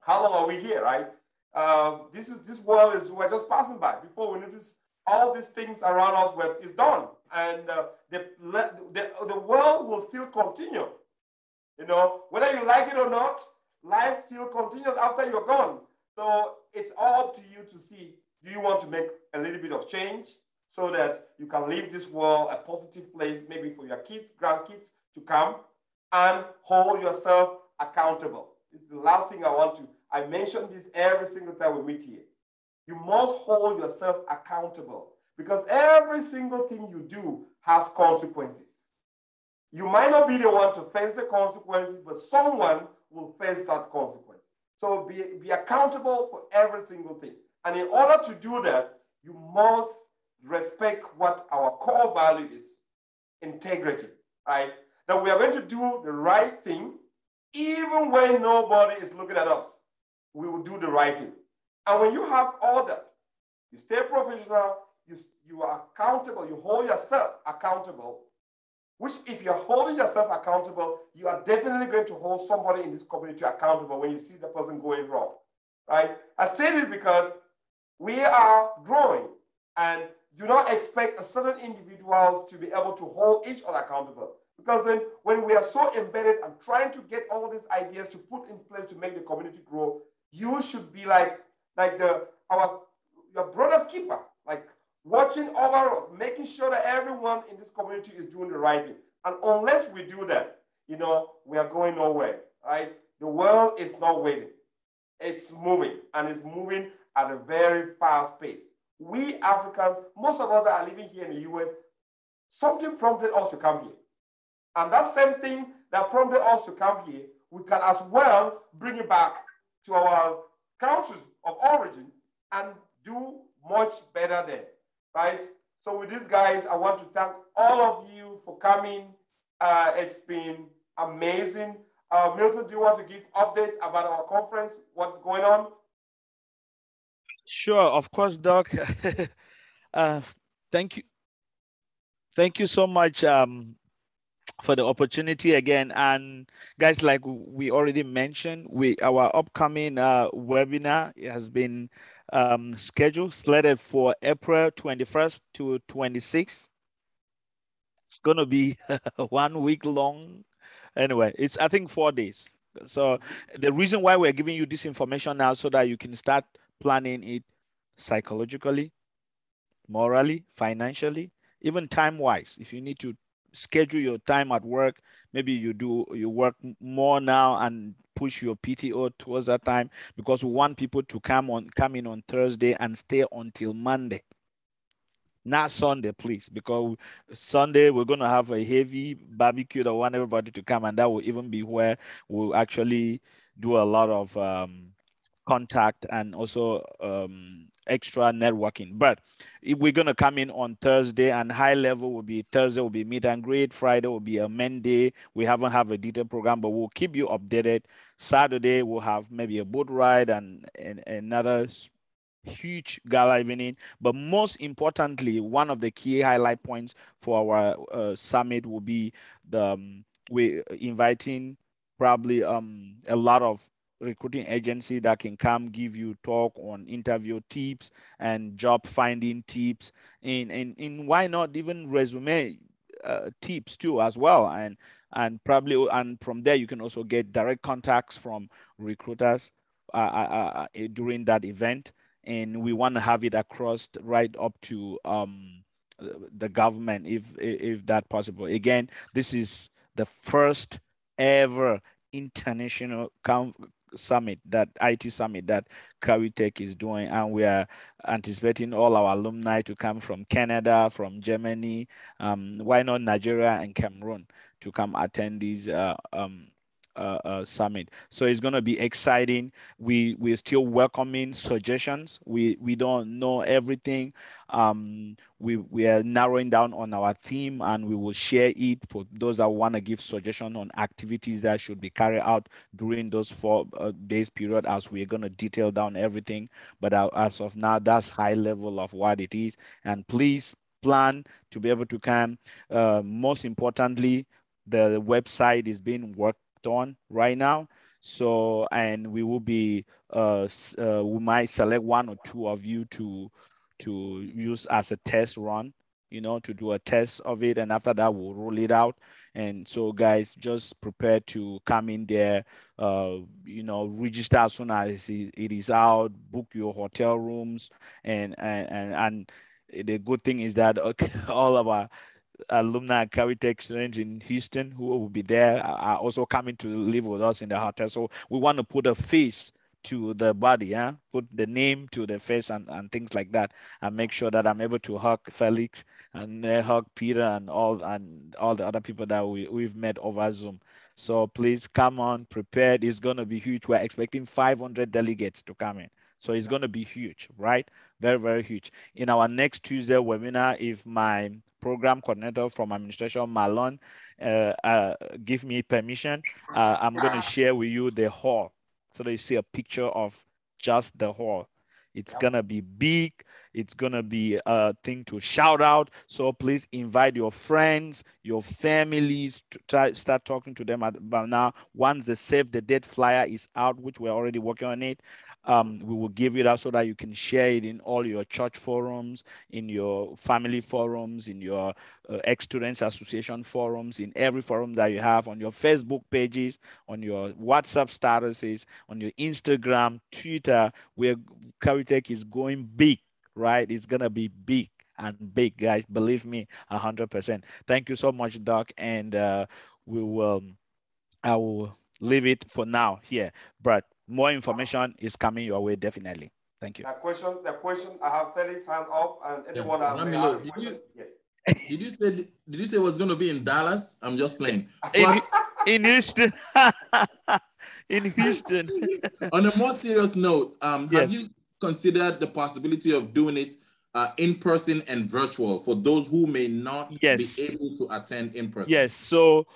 how long are we here, right? This world we're just passing by. Before we notice all these things around us, is done, and the world will still continue. Whether you like it or not, life still continues after you're gone. So it's all up to you to see, do you want to make a little bit of change so that you can leave this world a positive place, maybe for your kids, grandkids to come, and hold yourself accountable. It's the last thing I mention this every single time we meet here. You must hold yourself accountable because every single thing you do has consequences. You might not be the one to face the consequences, but someone will face that consequence. So be accountable for every single thing. And in order to do that, you must respect what our core value is, integrity, right? That we are going to do the right thing, even when nobody is looking at us. We will do the right thing. And when you have all that, you stay professional, you are accountable, you hold yourself accountable, which if you're holding yourself accountable, you are definitely going to hold somebody in this community accountable when you see the person going wrong, right? I say this because we are growing and do not expect a certain individuals to be able to hold each other accountable. Because then when we are so embedded and trying to get all these ideas to put in place to make the community grow, you should be like your brother's keeper, like watching over us, making sure that everyone in this community is doing the right thing. And unless we do that, we are going nowhere, right? The world is not waiting. It's moving, and it's moving at a very fast pace. We Africans, most of us that are living here in the US, something prompted us to come here. And that same thing that prompted us to come here, we can as well bring it back to our countries of origin and do much better there, right? So with these guys, I want to thank all of you for coming. It's been amazing. Milton, do you want to give updates about our conference? What's going on? Sure, of course, Doc. Thank you. Thank you so much for the opportunity again. And guys, like we already mentioned, our upcoming webinar has been scheduled, slated for April 21st to 26th. It's going to be 1 week long. Anyway, it's, I think, 4 days. So the reason why we're giving you this information now so that you can start planning it psychologically, morally, financially, even time-wise. If you need to schedule your time at work, maybe you work more now and push your PTO towards that time, because we want people to come in on Thursday and stay until Monday. Not Sunday, please, because Sunday we're going to have a heavy barbecue that we want everybody to come, and that will even be where we'll actually do a lot of contact and also extra networking. But if we're going to come in on Thursday, and high level will be Thursday will be meet and greet, Friday will be a Monday. We haven't have a detailed program, but we'll keep you updated. Saturday we'll have maybe a boat ride and another huge gala evening. But most importantly, one of the key highlight points for our summit will be we inviting probably a lot of recruiting agency that can come give you talk on interview tips and job finding tips, and why not even resume tips too as well, and probably, and from there you can also get direct contacts from recruiters during that event. And we want to have it across right up to the government, if that possible. Again, this is the first ever international summit, that IT summit that KiawiTech is doing, and we are anticipating all our alumni to come from Canada, from Germany, why not Nigeria and Cameroon to come attend these summit. So it's going to be exciting. We're still welcoming suggestions. We don't know everything. We are narrowing down on our theme, and we will share it for those that want to give suggestions on activities that should be carried out during those 4 days period, as we're going to detail down everything. But as of now, that's high level of what it is. And please plan to be able to come. Most importantly, the website is being worked on right now. So, and we will be, we might select 1 or 2 of you to use as a test run, to do a test of it. And after that, we'll roll it out. And so guys, just prepare to come in there, register as soon as it is out, book your hotel rooms. And the good thing is that all of our alumni KiawiTech students in Houston who will be there are also coming to live with us in the hotel. So we want to put a face to the body, put the name to the face and things like that, and make sure that I'm able to hug Felix and hug Peter and all the other people that we've met over Zoom. So please come on prepared. It's going to be huge. We're expecting 500 delegates to come in. So it's going to be huge, right? Very, very huge. In our next Tuesday webinar, if my program coordinator from administration, Marlon, give me permission, I'm going to share with you the hall so that you see a picture of just the hall. It's going to be big. It's going to be a thing to shout out. So please invite your friends, your families, to start talking to them about now. Once the save the date flyer is out, which we're already working on it, we will give it out so that you can share it in all your church forums, in your family forums, in your ex-students association forums, in every forum that you have, on your Facebook pages, on your WhatsApp statuses, on your Instagram, Twitter, where KiawiTech is going big, right? It's going to be big and big, guys. Believe me, 100%. Thank you so much, Doc. And I will leave it for now here, but more information is coming your way, definitely. Thank you. The question, I have Felix hand up, and anyone that may have a question. Yes. Did you say it was going to be in Dallas? I'm just playing. In Houston. In Houston. On a more serious note, Yes. have you considered the possibility of doing it in person and virtual for those who may not be able to attend in person? Yes. So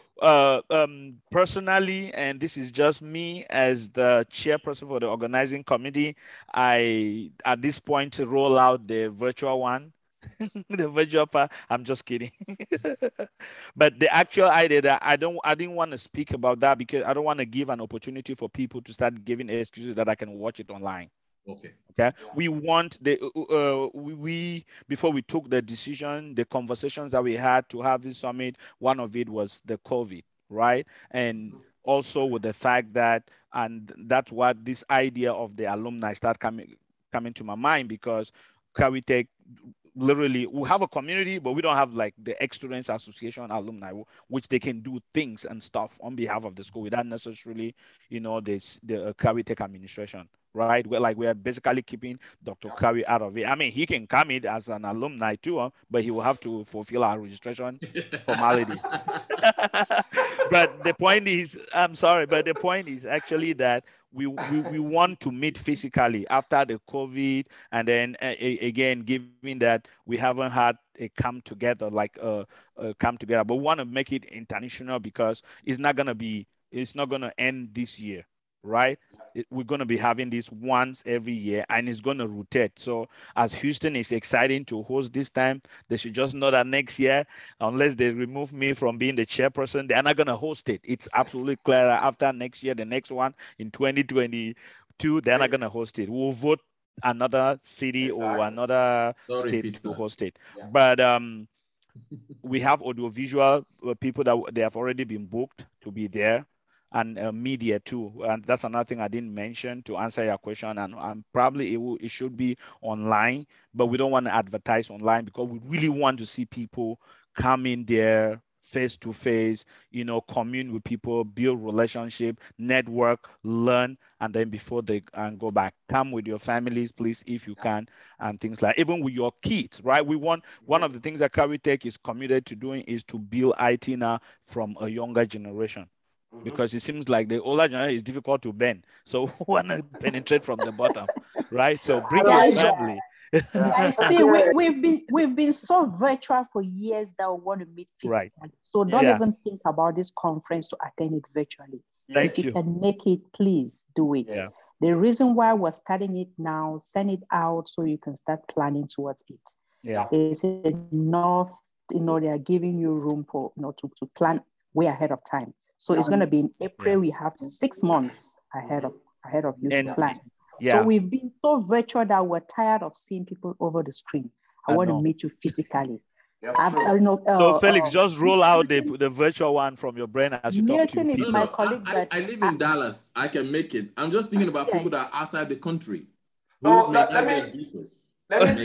personally, and this is just me as the chairperson for the organizing committee, I at this point to roll out the virtual one. The virtual part. I'm just kidding. But the actual idea that I didn't want to speak about that because I don't want to give an opportunity for people to start giving excuses that I can watch it online. Okay. We want we before we took the decision, the conversations that we had to have this summit, one of it was the COVID, right? And also with the fact that, and that's what this idea of the alumni start coming to my mind, because KiawiTech literally, we have a community, but we don't have like the ex-students association alumni, which they can do things and stuff on behalf of the school without necessarily, the KiawiTech administration, right? We're basically keeping Dr. Carey out of it. I mean, he can come in as an alumni too, but he will have to fulfill our registration formality. But the point is, I'm sorry, but the point is actually that we want to meet physically after the COVID, and then again, given that we haven't had a come together but we want to make it international because it's not going to end this year, right? We're going to be having this once every year, and it's going to rotate. So as Houston is exciting to host this time, they should just know that next year, unless they remove me from being the chairperson, they're not going to host it. It's absolutely clear that after next year, the next one in 2022, they're not going to host it. We'll vote another city or another state to host it. But we have audiovisual people that they have already been booked to be there, and media too. And that's another thing I didn't mention to answer your question. And probably it should be online, but we don't want to advertise online because we really want to see people come in there face-to-face, you know, commune with people, build relationship, network, learn, and then before they go back, come with your families, please, if you can, and things like, even with your kids, right? We want, one of the things that KiawiTech is committed to doing is to build IT now from a younger generation. Because it seems like the older generation is difficult to bend. So we want to penetrate from the bottom, right? So bring your family. I see. We've been so virtual for years that we want to meet physically. Right. So don't even think about this conference to attend it virtually. Thank if you. you can make it, please do it. Yeah. The reason why we're starting it now, send it out so you can start planning towards it. Yeah. There's enough, you know, they are giving you room for, you know, to plan way ahead of time. So it's going to be in April. We have 6 months ahead of you to plan. So we've been so virtual that we're tired of seeing people over the screen. I want to meet you physically. So Felix, just roll out the virtual one from your brain as you talk to people. My colleague. I live in Dallas. I can make it. I'm just thinking about people that are outside the country. So let me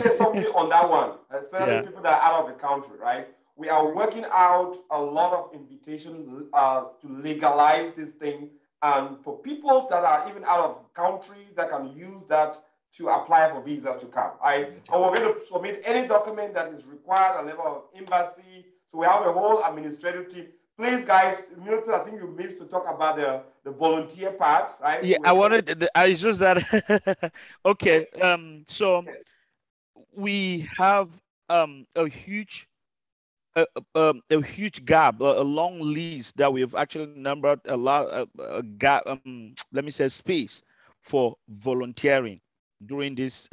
say something on that one, especially people that are out of the country, right? We are working out a lot of invitations to legalize this thing, and for people that are even out of country that can use that to apply for visas to come. And we're going to submit any document that is required at the level of embassy. So we have a whole administrative team. Please, guys, Milton, I think you missed to talk about the volunteer part, right? Yeah, I wanted. It's just that. Okay. So we have a huge gap, a long list that we've actually numbered a lot a gap. Let me say space for volunteering during this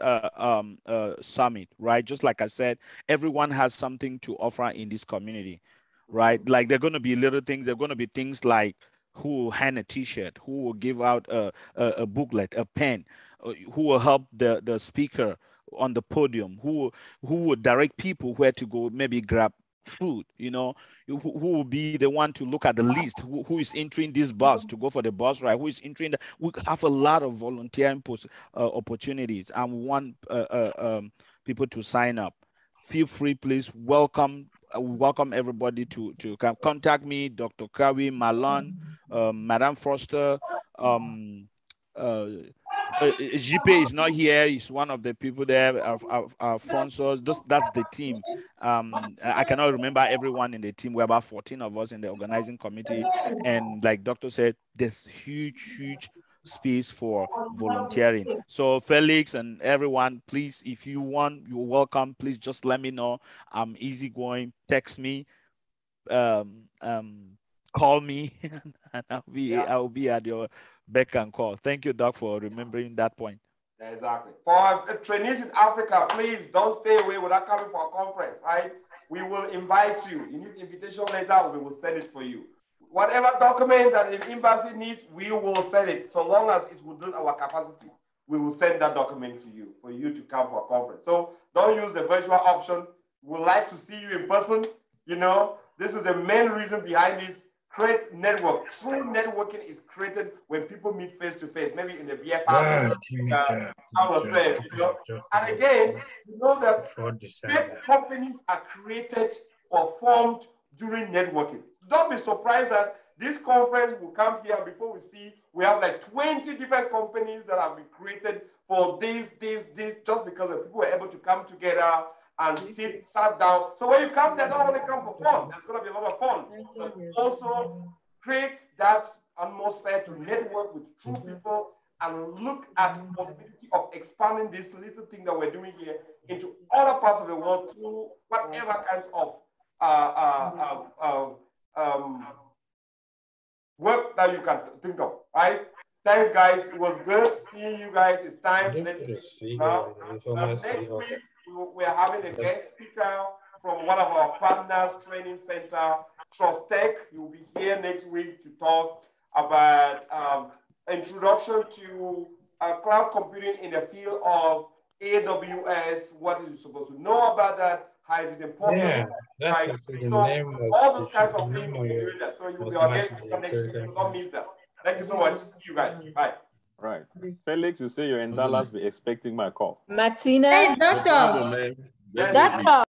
summit, right? Just like I said, everyone has something to offer in this community, right? Like there are going to be little things. There are going to be things like who will hand a T-shirt, who will give out a booklet, a pen, who will help the speaker on the podium, who will direct people where to go, maybe grab food, you know, who will be the one to look at the list, who is entering this bus to go for the bus ride, who is entering we have a lot of volunteering opportunities, and we want people to sign up. Feel free, please. Welcome everybody to contact me, Dr. Carey, Malon, Madam Foster, GP is not here. He's one of the people there, our sponsors. That's the team. I cannot remember everyone in the team. We're about 14 of us in the organizing committee. And like Doctor said, there's huge space for volunteering. So Felix and everyone, please, if you want, you're welcome. Please just let me know. I'm easygoing. Text me. Call me and I'll be at your beck and call. Thank you, Doc, for remembering that point. Exactly. For trainees in Africa, please don't stay away without coming for a conference, right? We will invite you. You need invitation letter, we will send it for you. Whatever document that the embassy needs, we will send it. So long as it within our capacity, we will send that document to you for you to come for a conference. So don't use the virtual option. We'd like to see you in person. You know, this is the main reason behind this. Create network. True networking is created when people meet face to face, maybe in the beer party. I was saying, you know. And again, you know that big companies are created or formed during networking. Don't be surprised that this conference will come here before we see we have like 20 different companies that have been created for this, just because the people were able to come together and sat down. So when you come, they don't only come for fun. There's going to be a lot of fun. But also create that atmosphere to network with true people and look at the possibility of expanding this little thing that we're doing here into other parts of the world through whatever kinds of work that you can think of, right? Thanks, guys. It was good seeing you guys. It's time. Next week, we are having a guest speaker from one of our partners training center, Trust Tech. He will be here next week to talk about introduction to cloud computing in the field of AWS. What is you supposed to know about that? How is it important? Yeah, that right? was the So name was all those kinds of name things on we'll be your doing that. So you will was be our matched guest with speaker your next week. So don't miss that. Thank you so much. See you guys. Bye. Right. Felix, you say you're in Dallas, be expecting my call. Martina. Hey, doctor. Doctor.